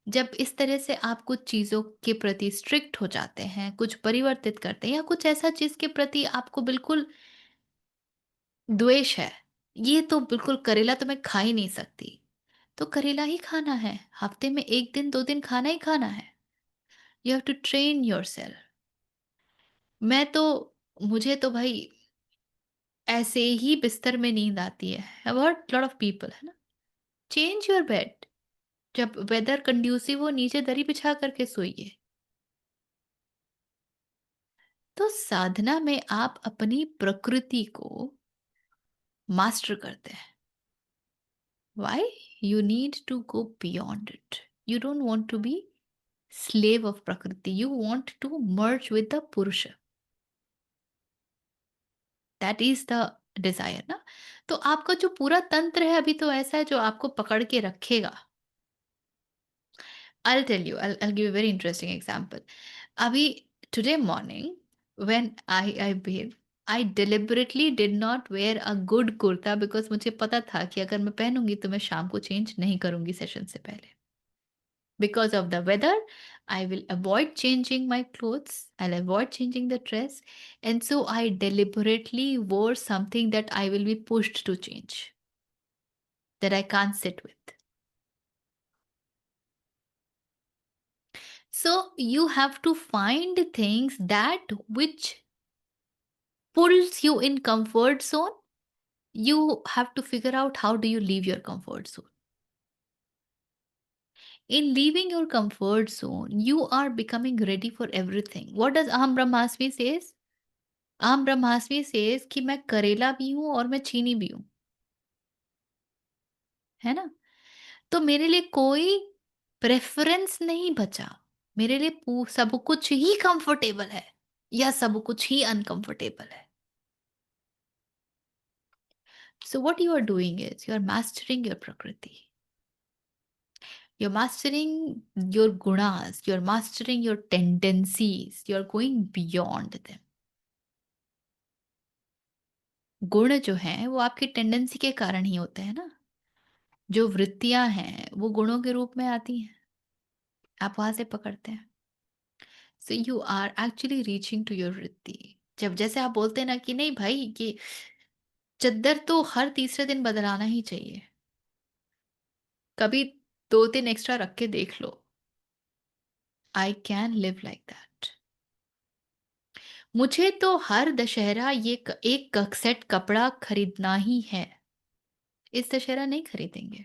A: जब इस तरह से आप कुछ चीज़ों के प्रति स्ट्रिक्ट हो जाते हैं, कुछ परिवर्तित करते हैं या कुछ ऐसा चीज़ के प्रति आपको बिल्कुल द्वेष है, ये तो बिल्कुल करेला तो मैं खा ही नहीं सकती, तो करेला ही खाना है, हफ्ते में 1 दिन 2 दिन खाना ही खाना है। You have to train yourself. मैं तो मुझे तो भाई ऐसे ही बिस्तर में नींद आती है। अबाउट लॉट ऑफ पीपल, है ना? Change your bed. जब वेदर कंड्यूसिव हो, नीचे दरी बिछा करके सोइए। तो साधना में आप अपनी प्रकृति को मास्टर करते हैं। Why? You need to go beyond it. You don't want to be slave of प्रकृति, you want to merge with the पुरुष। दैट इज द डिजायर ना। तो आपका जो पूरा तंत्र है अभी तो ऐसा है जो आपको पकड़ के रखेगा। I'll tell you, I'll give you a very interesting example. Abhi, today morning, when I bathed, I deliberately did not wear a good kurta because मुझे पता था कि अगर मैं पहनूंगी तो मैं शाम को चेंज नहीं करूंगी सेशन से पहले. Because of the weather, I will avoid changing my clothes. I'll avoid changing the dress. And so I deliberately wore something that I will be pushed to change, that I can't sit with. So you have to find things that which pulls you in comfort zone. You have to figure out how do you leave your comfort zone. In leaving your comfort zone, you are becoming ready for everything. What does Aham Brahmasmi says? Aham Brahmasmi says कि मैं करेला भी हूँ और मैं चीनी भी हूँ, है ना? तो मेरे लिए कोई प्रेफरेंस नहीं बचा। मेरे लिए सब कुछ ही कंफर्टेबल है या सब कुछ ही अनकंफर्टेबल है। So what you are doing is you are mastering your prakriti. You're mastering your gunas, you're mastering your tendencies, you're going beyond them. गुण जो हैं वो आपकी टेंडेंसी के कारण ही होते हैं ना। जो वृत्तियां हैं वो गुणों के रूप में आती हैं, आप वहां से पकड़ते हैं। So you are actually reaching to your वृत्ति। जब जैसे आप बोलते हैं ना कि नहीं भाई ये चद्दर तो हर तीसरे दिन बदलाना ही चाहिए, कभी 2 दिन एक्स्ट्रा रख के देख लो। I can live like that. मुझे तो हर दशहरा एक सेट कपड़ा खरीदना ही है। इस दशहरा नहीं खरीदेंगे।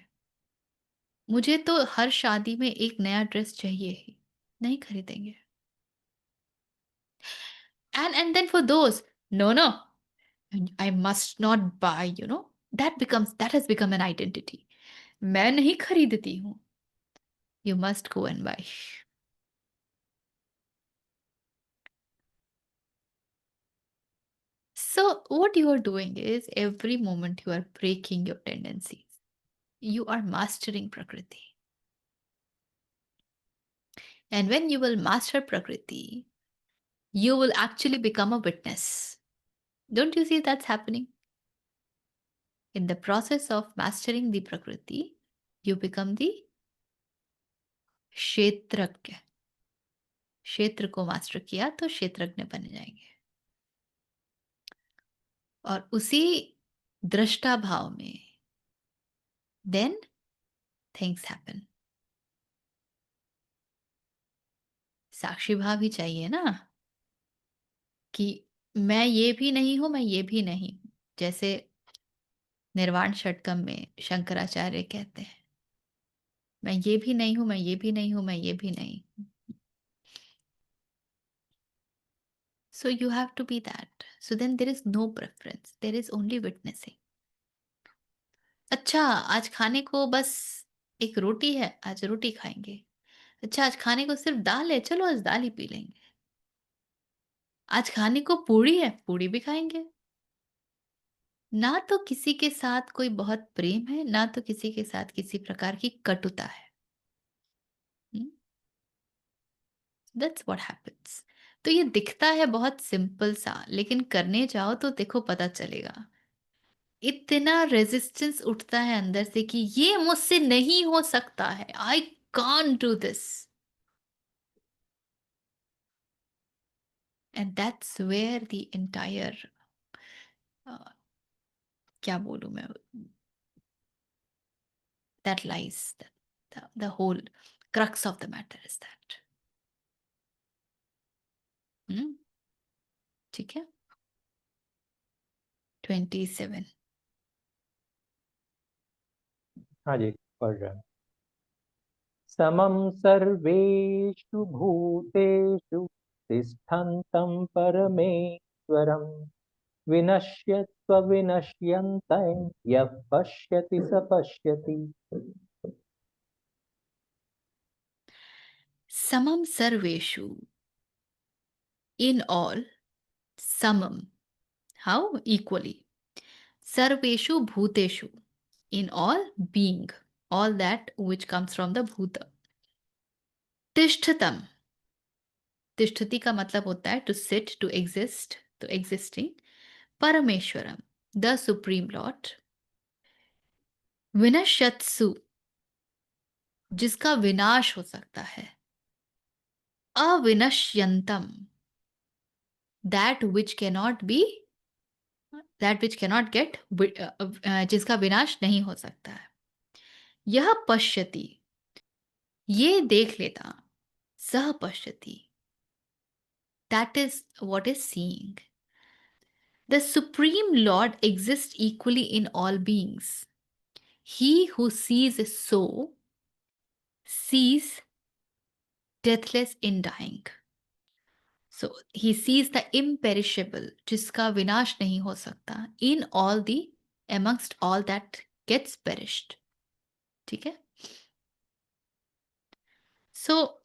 A: मुझे तो हर शादी में एक नया ड्रेस चाहिए ही, नहीं खरीदेंगे। And then for those, no no, I must not buy, that has become an identity. मैं नहीं खरीदती हूँ, you must go and buy. So what you are doing is every moment you are breaking your tendencies. You are mastering Prakriti. And when you will master Prakriti, you will actually become a witness. Don't you see that's happening? In the process of mastering the Prakriti, you become the क्षेत्रज्ञ। क्षेत्र को master किया तो क्षेत्रज्ञ बन जाएंगे। और उसी दृष्टा भाव में then things happen। साक्षी भाव ही चाहिए ना कि मैं ये भी नहीं हूं, मैं ये भी नहीं हूं। जैसे निर्वाण षटकम में शंकराचार्य कहते हैं, मैं ये भी नहीं हूं, मैं ये भी नहीं हूं, मैं ये भी नहीं हूं। So you have to be that. So then there is no preference, there is only witnessing. अच्छा, आज खाने को बस एक रोटी है, आज रोटी खाएंगे। अच्छा, आज खाने को सिर्फ दाल है, चलो आज दाल ही पी लेंगे। आज खाने को पूड़ी है, पूड़ी भी खाएंगे। ना तो किसी के साथ कोई बहुत प्रेम है, ना तो किसी के साथ किसी प्रकार की कटुता है। That's what happens. तो ये दिखता है बहुत सिंपल सा, लेकिन करने जाओ तो देखो पता चलेगा। इतना रेजिस्टेंस उठता है अंदर से कि ये मुझसे नहीं हो सकता है, I can't do this. And that's where the entire, क्या बोलूं मैं, that lies, the whole crux of the matter is that. ठीक है। 27।
C: हाँ जी, पढ़ रहा हूँ। समं सर्वेषु भूतेषु तिष्ठन्तं परमेश्वरं विनश्यत्स्वविनश्यन्तं यः पश्यति स पश्यति।
A: समम सर्वेषु, इन ऑल, समम, हाउ, इक्वली, सर्वेषु भूतेषु, in all being, all that which comes from the bhuta, तिष्ठतम, तिष्ठति का मतलब होता है to sit, to exist, to existing, परमेश्वरम, द सुप्रीम लॉर्ड, विनश्यत्सु, जिसका विनाश हो सकता है, अविनश्यंतम, that which cannot be, that which cannot get, जिसका विनाश नहीं हो सकता है, यह पश्यति, ये देख लेता, सह पश्यति, that is what is seeing. The Supreme Lord exists equally in all beings. He who sees so sees deathless in dying. So he sees the imperishable, जिसका विनाश नहीं हो सकता, in all the, amongst all that gets perished. ठीक है। So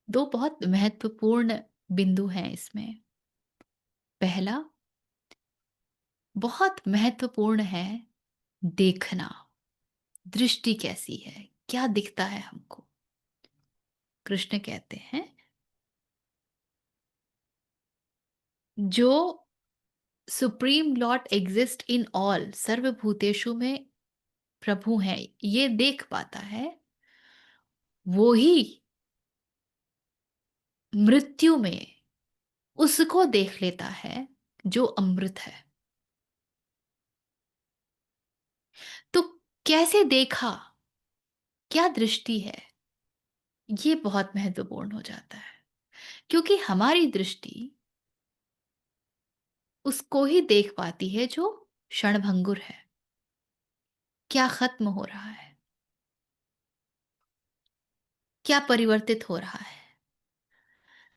A: दो बहुत महत्वपूर्ण बिंदु हैं इसमें। पहला बहुत महत्वपूर्ण है, देखना, दृष्टि कैसी है, क्या दिखता है हमको। कृष्ण कहते हैं जो supreme lord exist in all, सर्वभूतेषु में प्रभु है, ये देख पाता है, वो ही मृत्यु में उसको देख लेता है जो अमृत है। तो कैसे देखा, क्या दृष्टि है, ये बहुत महत्वपूर्ण हो जाता है, क्योंकि हमारी दृष्टि उसको ही देख पाती है जो क्षणभंगुर है, क्या खत्म हो रहा है, क्या परिवर्तित हो रहा है।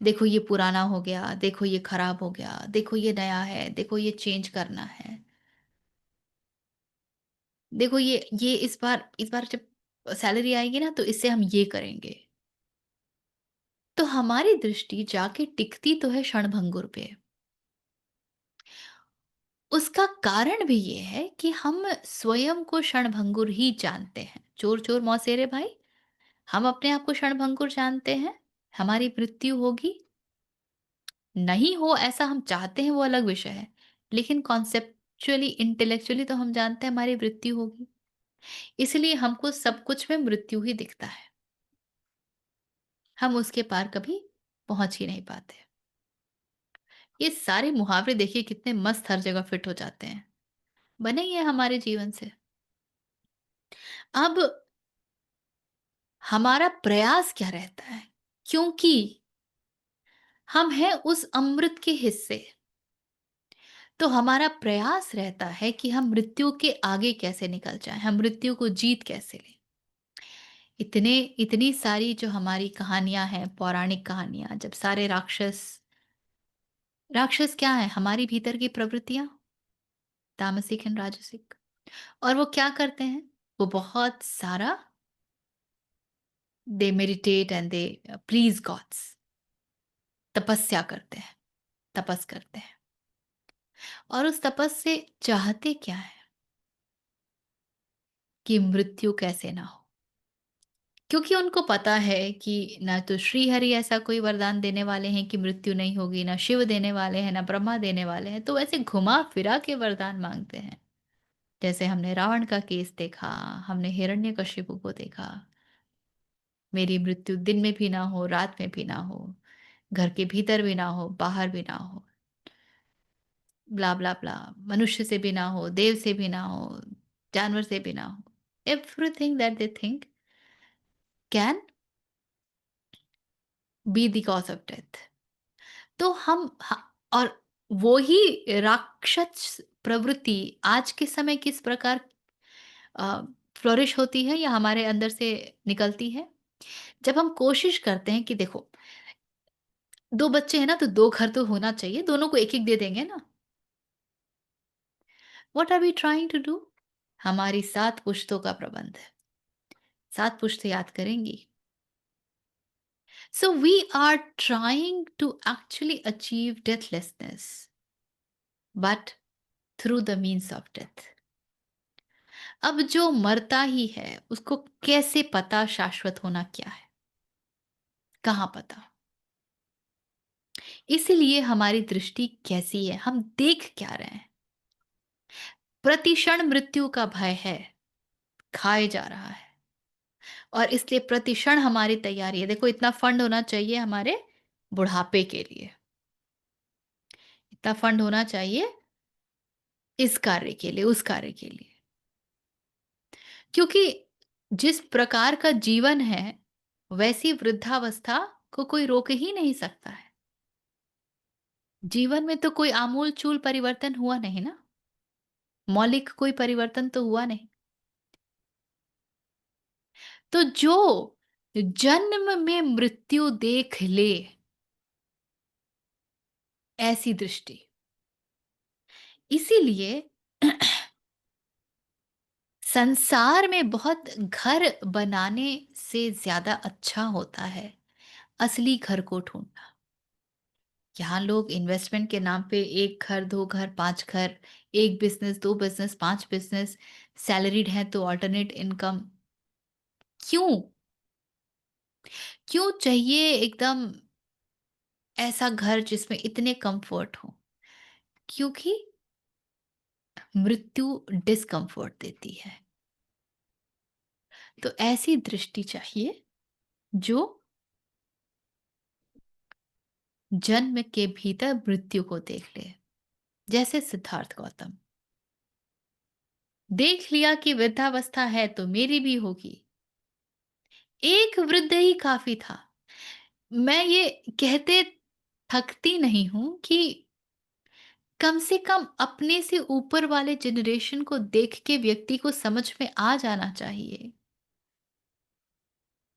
A: देखो ये पुराना हो गया, देखो ये खराब हो गया, देखो ये नया है, देखो ये चेंज करना है, देखो ये इस बार जब सैलरी आएगी ना तो इससे हम ये करेंगे। तो हमारी दृष्टि जाके टिकती तो है क्षणभंगुर पे। उसका कारण भी ये है कि हम स्वयं को क्षणभंगुर ही जानते हैं। चोर चोर मौसेरे भाई, हम अपने आप को क्षणभंगुर जानते हैं। हमारी मृत्यु होगी, नहीं हो ऐसा हम चाहते हैं वो अलग विषय है, लेकिन कॉन्सेप्चुअली, इंटेलेक्चुअली तो हम जानते हैं हमारी मृत्यु होगी। इसलिए हमको सब कुछ में मृत्यु ही दिखता है, हम उसके पार कभी पहुंच ही नहीं पाते। ये सारे मुहावरे देखिए कितने मस्त हर जगह फिट हो जाते हैं, बने ही है हमारे जीवन से। अब हमारा प्रयास क्या रहता है, क्योंकि हम हैं उस अमृत के हिस्से, तो हमारा प्रयास रहता है कि हम मृत्यु के आगे कैसे निकल जाएं, हम मृत्यु को जीत कैसे लें। इतनी सारी जो हमारी कहानियां हैं, पौराणिक कहानियां, जब सारे राक्षस, राक्षस क्या है, हमारी भीतर की प्रवृत्तियां, तामसिक एंड राजसिक, और वो क्या करते हैं, वो बहुत सारा, they meditate and they please gods, तपस्या करते हैं, तपस करते हैं। और उस तपस्या से चाहते क्या है? कि मृत्यु कैसे ना हो। क्योंकि उनको पता है कि ना तो श्री हरि ऐसा कोई वरदान देने वाले हैं कि मृत्यु नहीं होगी, ना शिव देने वाले हैं, ना ब्रह्मा देने वाले हैं, तो ऐसे घुमा फिरा के वरदान मांगते हैं। जैसे हमने रावण का केस देखा, हमने हिरण्यकशिपु को देखा, मेरी मृत्यु दिन में भी ना हो, रात में भी ना हो, घर के भीतर भी ना हो, बाहर भी ना हो, ब्ला ब्ला ब्ला, मनुष्य से भी ना हो, देव से भी ना हो, जानवर से भी ना हो, everything that they think can be the cause of death. तो और वो ही राक्षस प्रवृत्ति आज के समय किस प्रकार फ्लोरिश होती है या हमारे अंदर से निकलती है, जब हम कोशिश करते हैं कि देखो 2 बच्चे हैं ना, तो 2 घर तो होना चाहिए, दोनों को 1-1 दे देंगे ना। What are we trying to do? हमारी 7 पुश्तों का प्रबंध है, 7 पुश्तें याद करेंगी। So we are trying to actually achieve deathlessness, but through the means of death. अब जो मरता ही है उसको कैसे पता शाश्वत होना क्या है? कहाँ पता? इसीलिए हमारी दृष्टि कैसी है, हम देख क्या रहे हैं? प्रतिक्षण मृत्यु का भय है, खाए जा रहा है, और इसलिए प्रतिक्षण हमारी तैयारी है। देखो इतना फंड होना चाहिए हमारे बुढ़ापे के लिए, इतना फंड होना चाहिए इस कार्य के लिए, उस कार्य के लिए। क्योंकि जिस प्रकार का जीवन है वैसी वृद्धावस्था को कोई रोक ही नहीं सकता है। जीवन में तो कोई आमूल-चूल परिवर्तन हुआ नहीं ना, मौलिक कोई परिवर्तन तो हुआ नहीं। तो जो जन्म में मृत्यु देख ले, ऐसी दृष्टि, इसीलिए संसार में बहुत घर बनाने से ज्यादा अच्छा होता है असली घर को ढूंढना। यहाँ लोग इन्वेस्टमेंट के नाम पे 1 घर, 2 घर, 5 घर, 1 बिजनेस, 2 बिजनेस, 5 बिजनेस, सैलरीड हैं तो अल्टरनेट इनकम। क्यों? क्यों चाहिए एकदम ऐसा घर जिसमें इतने कंफर्ट हो? क्योंकि मृत्यु डिस्कंफर्ट देती है। तो ऐसी दृष्टि चाहिए जो जन्म के भीतर मृत्यु को देख ले। जैसे सिद्धार्थ गौतम, देख लिया कि वृद्धावस्था है तो मेरी भी होगी। एक वृद्ध ही काफी था। मैं ये कहते थकती नहीं हूं कि कम से कम अपने से ऊपर वाले जनरेशन को देख के व्यक्ति को समझ में आ जाना चाहिए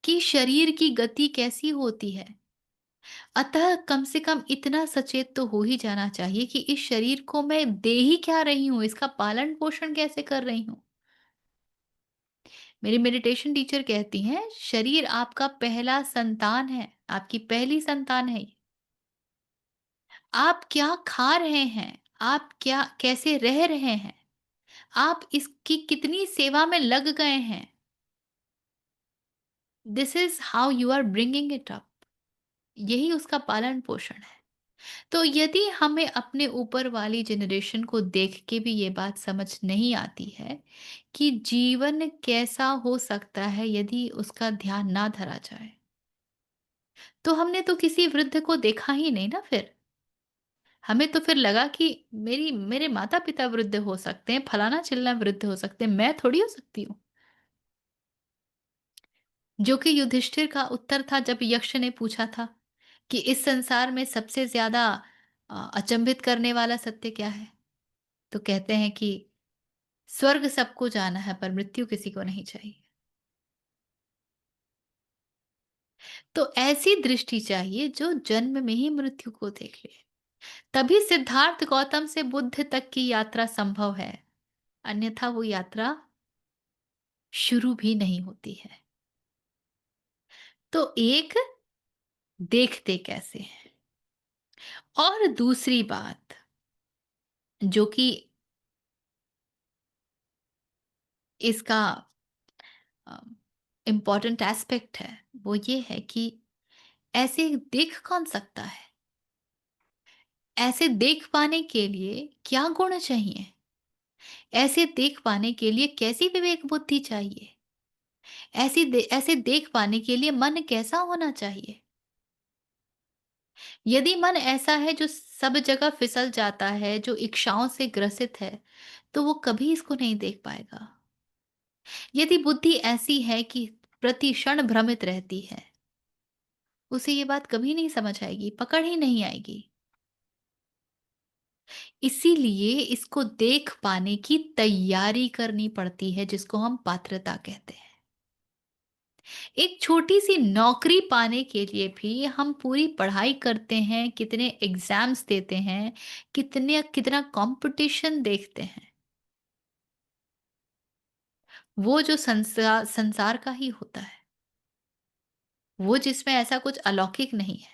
A: कि शरीर की गति कैसी होती है। अतः कम से कम इतना सचेत तो हो ही जाना चाहिए कि इस शरीर को मैं दे ही क्या रही हूं, इसका पालन पोषण कैसे कर रही हूं। मेरी मेडिटेशन टीचर कहती हैं शरीर आपका पहला संतान है, आपकी पहली संतान है। आप क्या खा रहे हैं, आप क्या कैसे रह रहे हैं, आप इसकी कितनी सेवा में लग गए हैं, this is how you are bringing it up. यही उसका पालन पोषण है। तो यदि हमें अपने ऊपर वाली जनरेशन को देख के भी ये बात समझ नहीं आती है कि जीवन कैसा हो सकता है यदि उसका ध्यान ना धरा जाए, तो हमने तो किसी वृद्ध को देखा ही नहीं ना। फिर हमें तो फिर लगा कि मेरे माता पिता वृद्ध हो सकते हैं, फलाना चिल्ला वृद्ध हो सकते हैं, मैं थोड़ी हो सकती हूँ। जो कि युधिष्ठिर का उत्तर था जब यक्ष ने पूछा था कि इस संसार में सबसे ज्यादा अचंभित करने वाला सत्य क्या है, तो कहते हैं कि स्वर्ग सबको जाना है पर मृत्यु किसी को नहीं चाहिए। तो ऐसी दृष्टि चाहिए जो जन्म में ही मृत्यु को देख ले। तभी सिद्धार्थ गौतम से बुद्ध तक की यात्रा संभव है, अन्यथा वो यात्रा शुरू भी नहीं होती है। तो एक, देखते कैसे हैं, और दूसरी बात जो कि इसका इम्पोर्टेंट एस्पेक्ट है, वो ये है कि ऐसे देख कौन सकता है? ऐसे देख पाने के लिए क्या गुण चाहिए? ऐसे देख पाने के लिए कैसी विवेक बुद्धि चाहिए? ऐसे देख पाने के लिए मन कैसा होना चाहिए? यदि मन ऐसा है जो सब जगह फिसल जाता है, जो इच्छाओं से ग्रसित है, तो वो कभी इसको नहीं देख पाएगा। यदि बुद्धि ऐसी है कि प्रति क्षण भ्रमित रहती है, उसे ये बात कभी नहीं समझ आएगी, पकड़ ही नहीं आएगी। इसीलिए इसको देख पाने की तैयारी करनी पड़ती है, जिसको हम पात्रता कहते हैं। एक छोटी सी नौकरी पाने के लिए भी हम पूरी पढ़ाई करते हैं, कितने एग्जाम्स देते हैं, कितना कंपटीशन देखते हैं। वो जो संसार का ही होता है, वो जिसमें ऐसा कुछ अलौकिक नहीं है।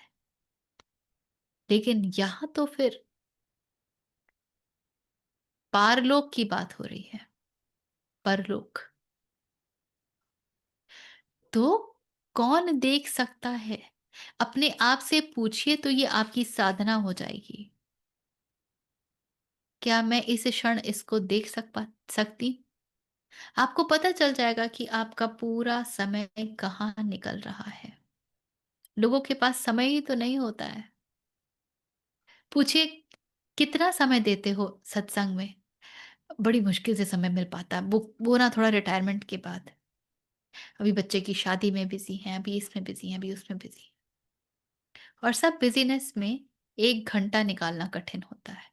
A: लेकिन यहां तो फिर पारलोक की बात हो रही है, परलोक। तो कौन देख सकता है? अपने आप से पूछिए, तो ये आपकी साधना हो जाएगी। क्या मैं इस क्षण इसको देख सकती? आपको पता चल जाएगा कि आपका पूरा समय कहाँ निकल रहा है। लोगों के पास समय ही तो नहीं होता है। पूछिए, कितना समय देते हो सत्संग में? बड़ी मुश्किल से समय मिल पाता है, वो ना थोड़ा रिटायरमेंट के बाद। अभी बच्चे की शादी में बिजी हैं, अभी इसमें बिजी हैं, अभी उसमें बिजी। और सब बिजीनेस में 1 घंटा निकालना कठिन होता है।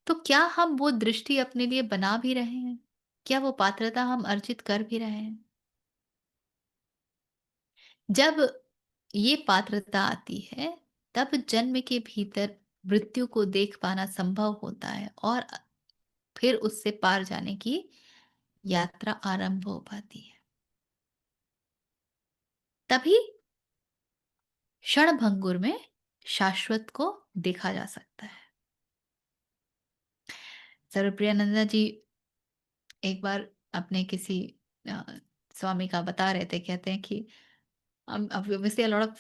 A: तो क्या हम वो दृष्टि अपने लिए बना भी रहे हैं? क्या वो पात्रता हम अर्जित कर भी रहे हैं? जब ये पात्रता आती है, तब जन्म के भीतर मृत्यु को देख पाना संभव होता है, और फिर उससे पार जाने की यात्रा आरंभ हो पाती है। तभी क्षणभंगुर में शाश्वत को देखा जा सकता है। सर्वप्रियानंदा जी एक बार अपने किसी अ, स्वामी का बता रहे थे, कहते हैं कि obviously a lot of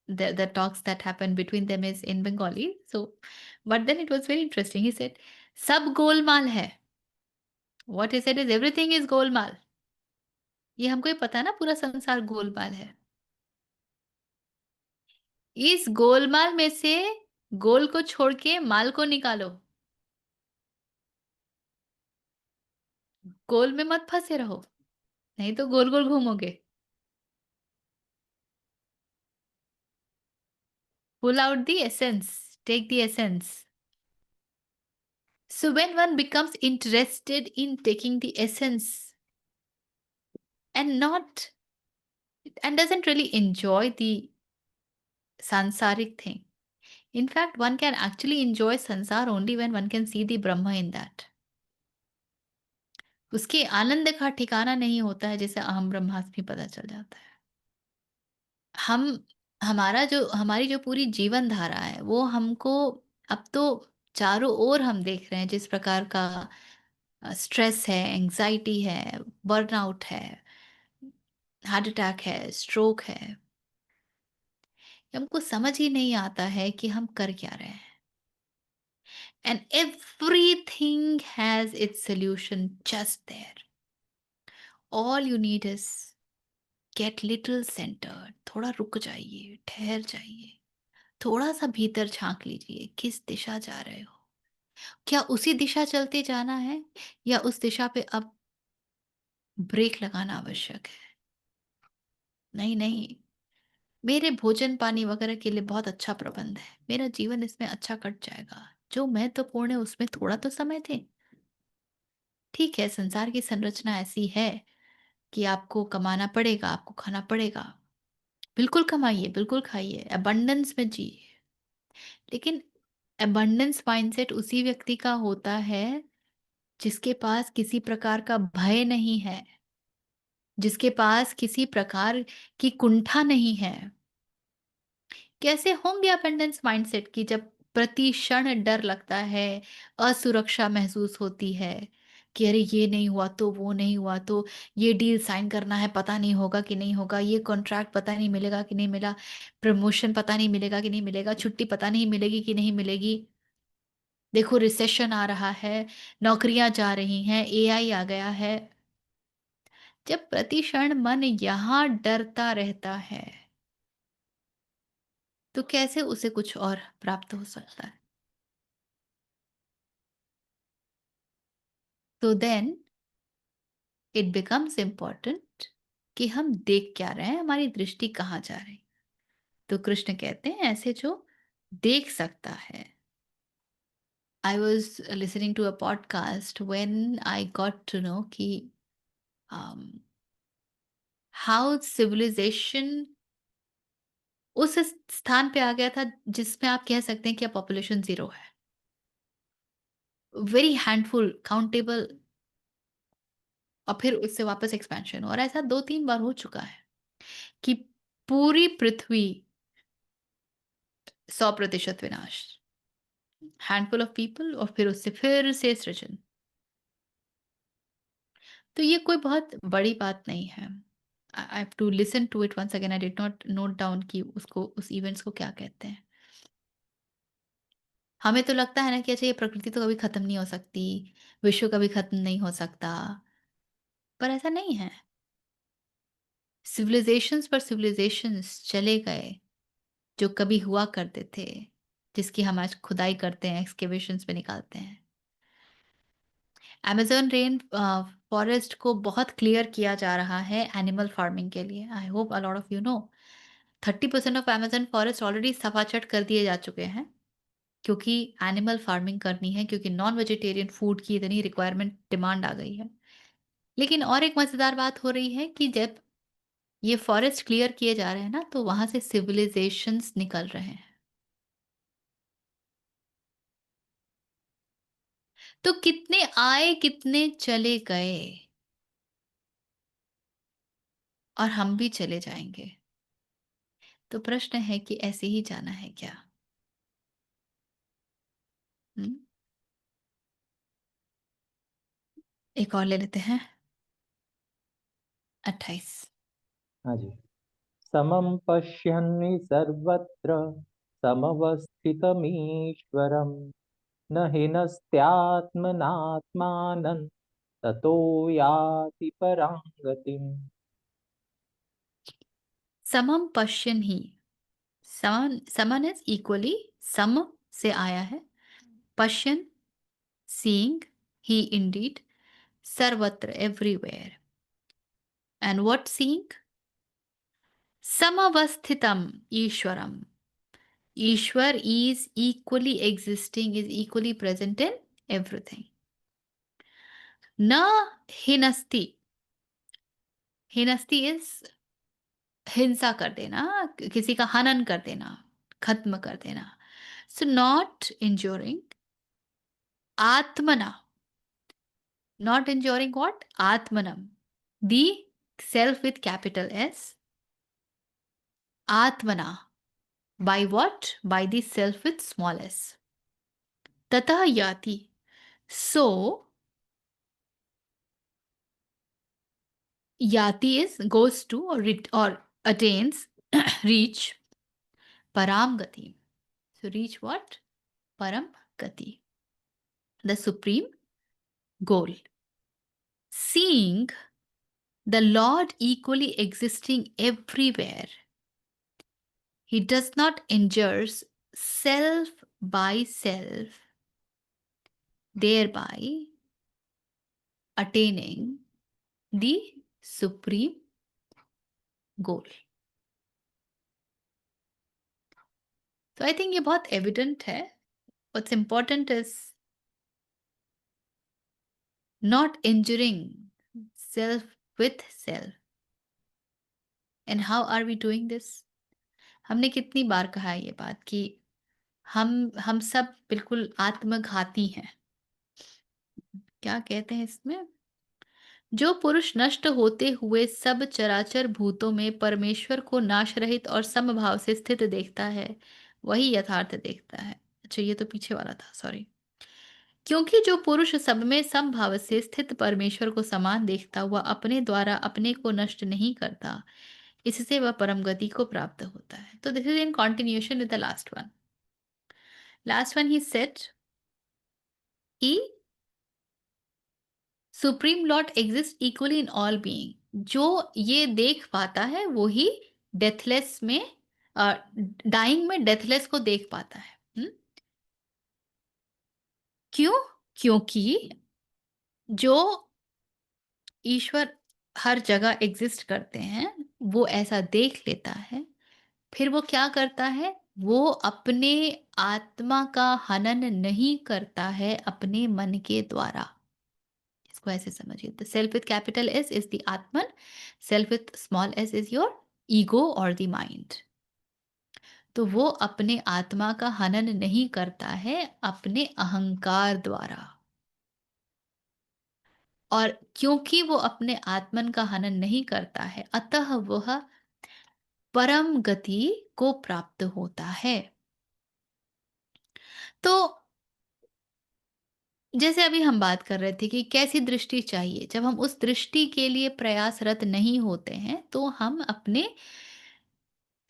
A: the talks that happen between them is in Bengali, so but then it was very interesting. He said सब गोलमाल है। What he said is everything is Golmaal. ये हमको ही पता है ना, पूरा संसार गोलमाल है। इस गोलमाल में से गोल को छोड़ के माल को निकालो। गोल में मत फंसे रहो, नहीं तो गोल गोल घूमोगे। Pull out the essence, take the essence. So when one becomes interested in taking the essence and not and doesn't really enjoy the sansaric thing. In fact, one can actually enjoy sansar only when one can see the Brahma in that. उसके आनंद का ठिकाना नहीं होता है, जिसे अहम ब्रह्मास्मि पता चल जाता है। हम हमारी जो पूरी जीवन धारा है, वो हमको अब तो चारों ओर हम देख रहे हैं, जिस प्रकार का स्ट्रेस है, एंग्जाइटी है, बर्नआउट है, हार्ट अटैक है, स्ट्रोक है। हमको समझ ही नहीं आता है कि हम कर क्या रहे हैं। And everything has its solution just there. All you need is get little centred. थोड़ा रुक जाइए, ठहर जाइए, थोड़ा सा भीतर झांक लीजिए, किस दिशा जा रहे हो? क्या उसी दिशा चलते जाना है, या उस दिशा पे अब ब्रेक लगाना आवश्यक है? नहीं नहीं, मेरे भोजन पानी वगैरह के लिए बहुत अच्छा प्रबंध है, मेरा जीवन इसमें अच्छा कट जाएगा। जो महत्वपूर्ण है उसमें थोड़ा तो समय दें। ठीक है, संसार की संरचना ऐसी है कि आपको कमाना पड़ेगा, आपको खाना पड़ेगा। बिल्कुल कमाइए, बिल्कुल खाइए, अबंडेंस में जिए। लेकिन अबंडेंस माइंडसेट उसी व्यक्ति का होता है जिसके पास किसी प्रकार का भय नहीं है, जिसके पास किसी प्रकार की कुंठा नहीं है। कैसे होंगे अबंडेंस माइंडसेट की, जब प्रति क्षण डर लगता है, असुरक्षा महसूस होती है कि अरे ये नहीं हुआ तो वो नहीं हुआ तो, ये डील साइन करना है, पता नहीं होगा कि नहीं होगा, ये कॉन्ट्रैक्ट पता नहीं मिलेगा कि नहीं मिला, प्रमोशन पता नहीं मिलेगा कि नहीं मिलेगा, छुट्टी पता नहीं मिलेगी कि नहीं मिलेगी। देखो रिसेशन आ रहा है, नौकरियां जा रही हैं, एआई आ गया है। जब प्रति क्षण मन यहाँ डरता रहता है, तो कैसे उसे कुछ और प्राप्त हो सकता है? तो देन इट बिकम्स इम्पोर्टेंट कि हम देख क्या रहे हैं, हमारी दृष्टि कहाँ जा रही है। तो कृष्ण कहते हैं ऐसे जो देख सकता है। I was listening to a podcast when I got to know कि हाउ सिविलाइजेशन उस स्थान पे आ गया था जिसमें आप कह सकते हैं कि अब पॉपुलेशन जीरो है, वेरी हैंडफुल काउंटेबल, और फिर उससे वापस एक्सपेंशन, और ऐसा 2-3 बार हो चुका है कि पूरी पृथ्वी 100% विनाश, हैंडफुल ऑफ पीपल, और फिर उससे फिर से सृजन। तो ये कोई बहुत बड़ी बात नहीं है। I have to listen to it once again, I did not note down कि उसको, उस इवेंट्स को क्या कहते हैं। हमें तो लगता है ना कि अच्छा ये प्रकृति तो कभी खत्म नहीं हो सकती, विश्व कभी खत्म नहीं हो सकता, पर ऐसा नहीं है। सिविलाइजेशंस पर सिविलाइजेशंस चले गए जो कभी हुआ करते थे, जिसकी हम आज खुदाई करते हैं, एक्सकेवेशंस में निकालते हैं। अमेज़न रेन फॉरेस्ट को बहुत क्लियर किया जा रहा है एनिमल फार्मिंग के लिए। I hope a lot of you know 30% of Amazon forest already सफाचट कर दिए जा चुके हैं, क्योंकि एनिमल फार्मिंग करनी है, क्योंकि नॉन वेजिटेरियन फूड की इतनी रिक्वायरमेंट डिमांड आ गई है। लेकिन और एक मज़ेदार बात हो रही है कि जब ये फॉरेस्ट क्लियर किए जा रहे हैं ना, तो वहाँ से सिविलाइजेशंस निकल रहे हैं। तो कितने आए, कितने चले गए, और हम भी चले जाएँगे। तो प्रश्न है कि ऐसे ही जाना है क्या? हुँ? एक और ले लेते हैं। 28।
C: हाँ जी। समं पश्यन्नि सर्वत्र समवस्थितमीश्वरं न हिनस्त्यात्मनात्मानं ततो याति परां गतिम्।
A: समम पश्यन् ही, समन समन इज इक्वली, सम से आया है, पश्यन सीइंग, ही इंडीड, सर्वत्र एवरीवेयर, एंड व्हाट सीइंग? समवस्थितम ईश्वरम, Ishwar is equally existing, is equally present in everything. न हिनस्ति, हिनस्ति is हिंसा कर देना, किसी का हनन कर देना, खत्म कर देना। सो नॉट इंज्योरिंग, आत्मना, नॉट इंज्योरिंग व्हाट? आत्मनम, the self with capital S, आत्मना, by what? By the self with small s. ततः याति, so yati is goes to, or attains, reach, param gati. So reach what? Param gati, the supreme goal. Seeing the Lord equally existing everywhere, he does not injure self by self, thereby attaining the supreme goal. तो I think ये बहुत evident है। What's important is not injuring self with self. And how are we doing this? हमने कितनी बार कहा है ये बात कि हम सब बिल्कुल आत्मघाती हैं। क्या कहते हैं इसमें? जो पुरुष नष्ट होते हुए सब चराचर भूतों में परमेश्वर को नाश रहित और समभाव से स्थित देखता है, वही यथार्थ देखता है। अच्छा, ये तो पीछे वाला था, सॉरी। क्योंकि जो पुरुष सब में समभाव से स्थित परमेश्वर को समान देखता हुआ अपने द्वारा अपने को नष्ट नहीं करता, इससे वह परम गति को प्राप्त होता है। तो this is in continuation with the last one. Last one he said कि supreme lord exist equally in all being. जो ये देख पाता है वो ही डेथलेस में, डाइंग में डेथलेस को देख पाता है। क्यों? क्योंकि जो ईश्वर हर जगह एग्जिस्ट करते हैं वो ऐसा देख लेता है, फिर वो क्या करता है, वो अपने आत्मा का हनन नहीं करता है अपने मन के द्वारा। इसको ऐसे समझिए, the self with capital S is the आत्मन, self with small S is your ego और द माइंड। तो वो अपने आत्मा का हनन नहीं करता है अपने अहंकार द्वारा, और क्योंकि वो अपने आत्मन का हनन नहीं करता है, अतः वह परम गति को प्राप्त होता है। तो जैसे अभी हम बात कर रहे थे कि कैसी दृष्टि चाहिए, जब हम उस दृष्टि के लिए प्रयासरत नहीं होते हैं तो हम अपने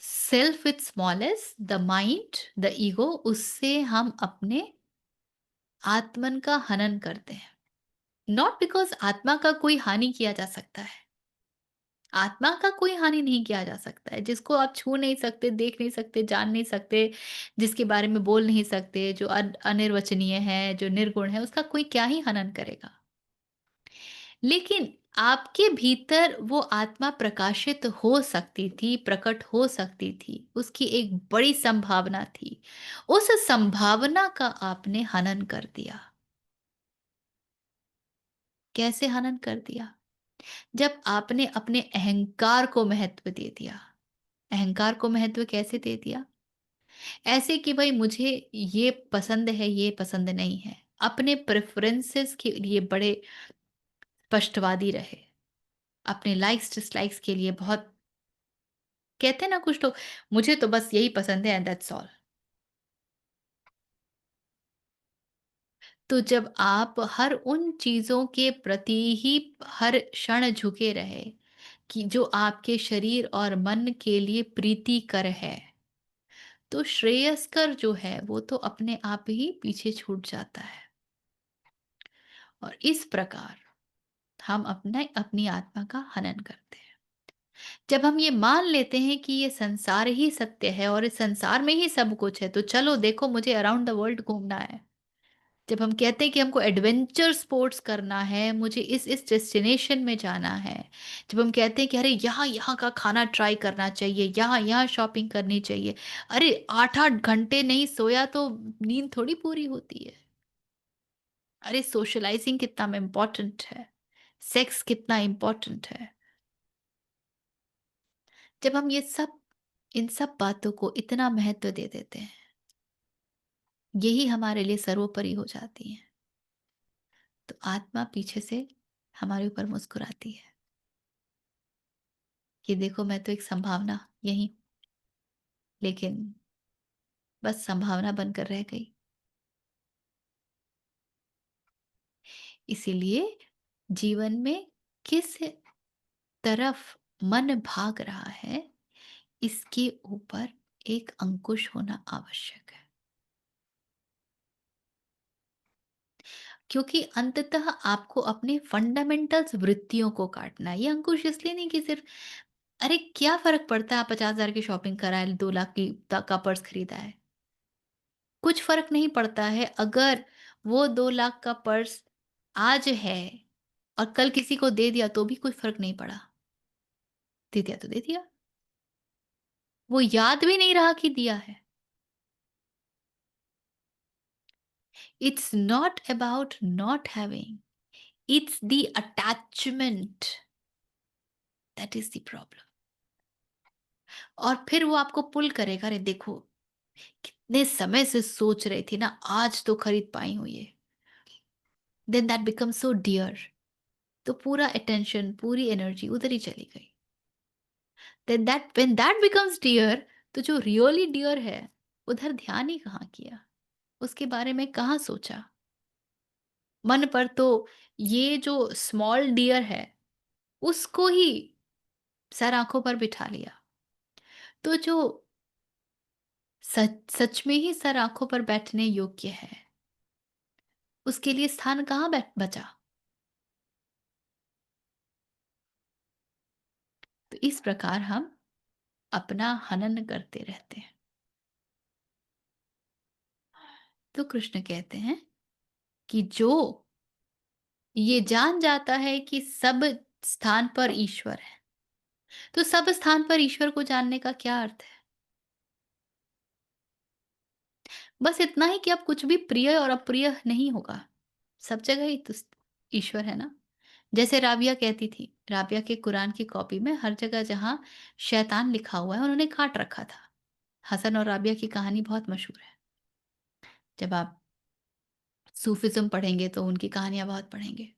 A: self with smallest, the mind, the ego, उससे हम अपने आत्मन का हनन करते हैं। नॉट बिकॉज आत्मा का कोई हानि किया जा सकता है, आत्मा का कोई हानि नहीं किया जा सकता है। जिसको आप छू नहीं सकते, देख नहीं सकते, जान नहीं सकते, जिसके बारे में बोल नहीं सकते, जो अनिर्वचनीय है, जो निर्गुण है, उसका कोई क्या ही हनन करेगा। लेकिन आपके भीतर वो आत्मा प्रकाशित हो सकती थी, प्रकट हो सकती थी, उसकी एक बड़ी संभावना थी। उस संभावना का आपने हनन कर दिया। कैसे हनन कर दिया? जब आपने अपने अहंकार को महत्व दे दिया। अहंकार को महत्व कैसे दे दिया? ऐसे कि भाई मुझे ये पसंद है, ये पसंद नहीं है। अपने प्रेफरेंसेस के लिए बड़े स्पष्टवादी रहे। अपने लाइक्स डिसलाइक्स के लिए बहुत, कहते हैं ना कुछ लोग, मुझे तो बस यही पसंद है एंड दैट्स ऑल। तो जब आप हर उन चीजों के प्रति ही हर क्षण झुके रहे कि जो आपके शरीर और मन के लिए प्रीतिकर है, तो श्रेयस्कर जो है वो तो अपने आप ही पीछे छूट जाता है। और इस प्रकार हम अपनी आत्मा का हनन करते हैं। जब हम ये मान लेते हैं कि ये संसार ही सत्य है और इस संसार में ही सब कुछ है, तो चलो देखो मुझे अराउंड द वर्ल्ड घूमना है। जब हम कहते हैं कि हमको एडवेंचर स्पोर्ट्स करना है, मुझे इस डेस्टिनेशन में जाना है, जब हम कहते हैं कि अरे यहाँ यहाँ का खाना ट्राई करना चाहिए, यहाँ यहाँ शॉपिंग करनी चाहिए, अरे 8-8 घंटे नहीं सोया तो नींद थोड़ी पूरी होती है। अरे सोशलाइजिंग कितना इम्पोर्टेंट है, सेक्स कितना इम्पोर्टेंट है। जब हम ये सब, इन सब बातों को इतना महत्व दे देते हैं, यही हमारे लिए सर्वोपरि हो जाती है, तो आत्मा पीछे से हमारे ऊपर मुस्कुराती है कि देखो मैं तो एक संभावना यही हूं, लेकिन बस संभावना बनकर रह गई। इसीलिए जीवन में किस तरफ मन भाग रहा है, इसके ऊपर एक अंकुश होना आवश्यक है। क्योंकि अंततः आपको अपने फंडामेंटल्स वृत्तियों को काटना है। ये अंकुश इसलिए नहीं कि सिर्फ, अरे क्या फर्क पड़ता है आप 50,000 की शॉपिंग कराए, 2 लाख की का पर्स खरीदा है। कुछ फर्क नहीं पड़ता है अगर वो 2 लाख का पर्स आज है और कल किसी को दे दिया तो भी कोई फर्क नहीं पड़ा। दे दिया तो दे दिया, वो याद भी नहीं रहा कि दिया है। It's not about not having, it's the attachment that is the problem. और फिर वो आपको पुल करेगा, अरे देखो कितने समय से सोच रही थी ना, आज तो खरीद पाई हूं ये। Then that become so dear, तो पूरा अटेंशन, पूरी एनर्जी उधर ही चली गई। Then that when that becomes dear, तो जो रियली डियर है उधर ध्यान ही कहाँ किया। उसके बारे में कहाँ सोचा? मन पर तो ये जो स्मॉल डियर है, उसको ही सर आँखों पर बिठा लिया। तो जो सच सच में ही सर आँखों पर बैठने योग्य है, उसके लिए स्थान कहाँ बचा? तो इस प्रकार हम अपना हनन करते रहते हैं। तो कृष्ण कहते हैं कि जो ये जान जाता है कि सब स्थान पर ईश्वर है, तो सब स्थान पर ईश्वर को जानने का क्या अर्थ है? बस इतना ही कि अब कुछ भी प्रिय और अप्रिय नहीं होगा। सब जगह ही तो ईश्वर है ना। जैसे राबिया कहती थी, राबिया के कुरान की कॉपी में हर जगह जहाँ शैतान लिखा हुआ है उन्होंने काट रखा था। हसन और राबिया की कहानी बहुत मशहूर है। जब आप सूफिज्म पढ़ेंगे तो उनकी कहानियां बहुत पढ़ेंगे।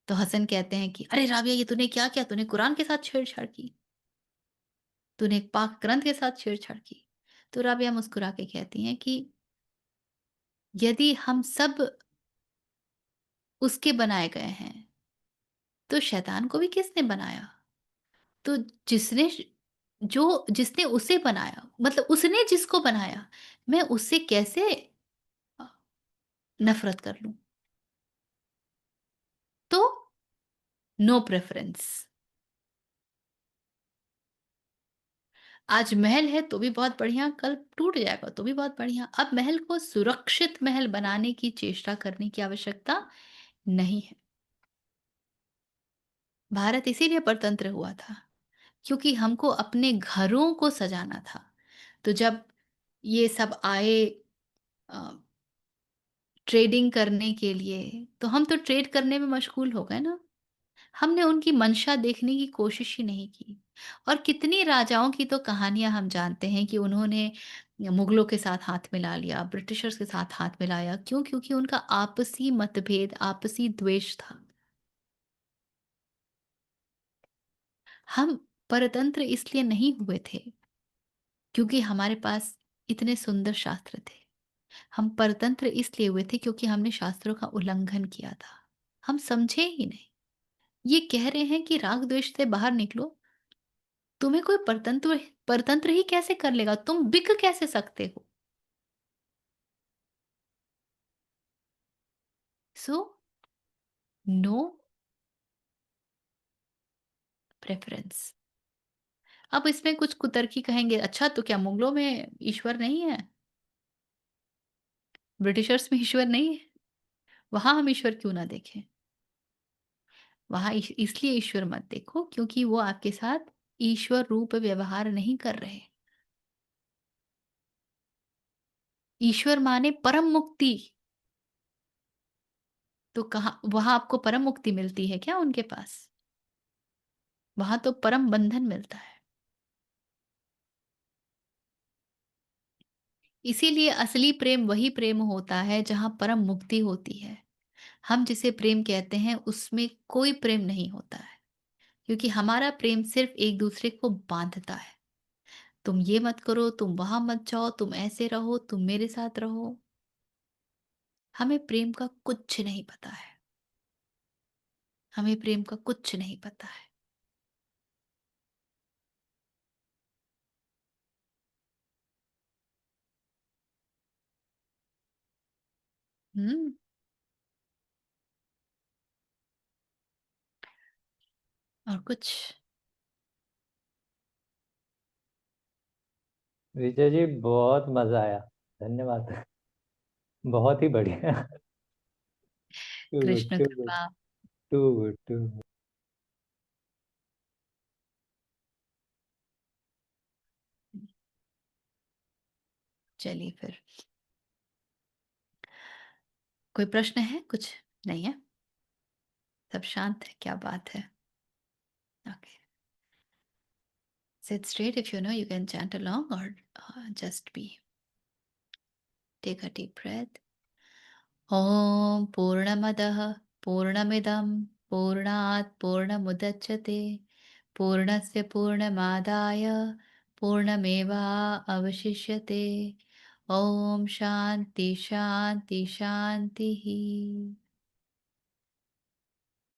A: तो हसन कहते हैं कि अरे राबिया, ये तूने क्या किया? तूने कुरान के साथ छेड़छाड़ की, तूने एक पाक ग्रंथ के साथ छेड़छाड़ की। तो राबिया मुस्कुरा के कहती हैं कि यदि हम सब उसके बनाए गए हैं, तो शैतान को भी किसने बनाया? तो जिसने जिसने उसे बनाया, मतलब उसने जिसको बनाया, मैं उससे कैसे अ, नफ़रत कर लूँ? तो नो प्रेफ़रेंस। आज महल है तो भी बहुत बढ़िया, कल टूट जाएगा तो भी बहुत बढ़िया। अब महल को सुरक्षित महल बनाने की चेष्टा करने की आवश्यकता नहीं है। भारत इसीलिए परतंत्र हुआ था, क्योंकि हमको अपने घरों को सजाना था। तो जब ये सब आए अ, ट्रेडिंग करने के लिए, तो हम तो ट्रेड करने में मशगूल हो गए ना। हमने उनकी मंशा देखने की कोशिश ही नहीं की। और कितनी राजाओं की तो कहानियाँ हम जानते हैं कि उन्होंने मुगलों के साथ हाथ मिला लिया, ब्रिटिशर्स के साथ हाथ मिलाया। क्यों? क्योंकि उनका आपसी मतभेद, आपसी द्वेष था। हम परतंत्र इसलिए नहीं हुए थे, क्योंकि हमारे पास इतने सुंदर शास्त्र थे। हम परतंत्र इसलिए हुए थे क्योंकि हमने शास्त्रों का उल्लंघन किया था। हम समझे ही नहीं। ये कह रहे हैं कि राग द्वेष से बाहर निकलो। तुम्हें कोई परतंत्र परतंत्र ही कैसे कर लेगा? तुम बिक कैसे सकते हो? So no preference. अब इसमें कुछ कुतर्की कहेंगे, अच्छा तो क्या मुगलों में ईश्वर नहीं है? ब्रिटिशर्स में ईश्वर नहीं है? वहां हम ईश्वर क्यों ना देखें? वहां इसलिए ईश्वर मत देखो क्योंकि वो आपके साथ ईश्वर रूप व्यवहार नहीं कर रहे। ईश्वर माने परम मुक्ति। तो कहाँ वहां आपको परम मुक्ति मिलती है क्या उनके पास? वहां तो परम बंधन मिलता है। इसीलिए असली प्रेम वही प्रेम होता है जहां परम मुक्ति होती है। हम जिसे प्रेम कहते हैं उसमें कोई प्रेम नहीं होता है, क्योंकि हमारा प्रेम सिर्फ एक दूसरे को बांधता है। तुम ये मत करो, तुम वहां मत जाओ, तुम ऐसे रहो, तुम मेरे साथ रहो। हमें प्रेम का कुछ नहीं पता है। हमें प्रेम का कुछ नहीं पता है। हम्म। और कुछ?
C: विजय जी, बहुत मजा आया। धन्यवाद। बहुत ही बढ़िया। Too good,
A: Krishna
C: too good,
A: Kripa.
C: Too good, too good.
A: चलिए फिर, कोई प्रश्न है? कुछ नहीं है? सब शांत है? क्या बात है। Okay, sit straight. If you know, you can chant along or just be. Take a deep breath. ॐ पूर्णमदः पूर्णमिदं पूर्णात् पूर्णमुदच्यते पूर्णस्य पूर्णमादाय पूर्णमेवावशिष्यते ओम शांति शांति शांति।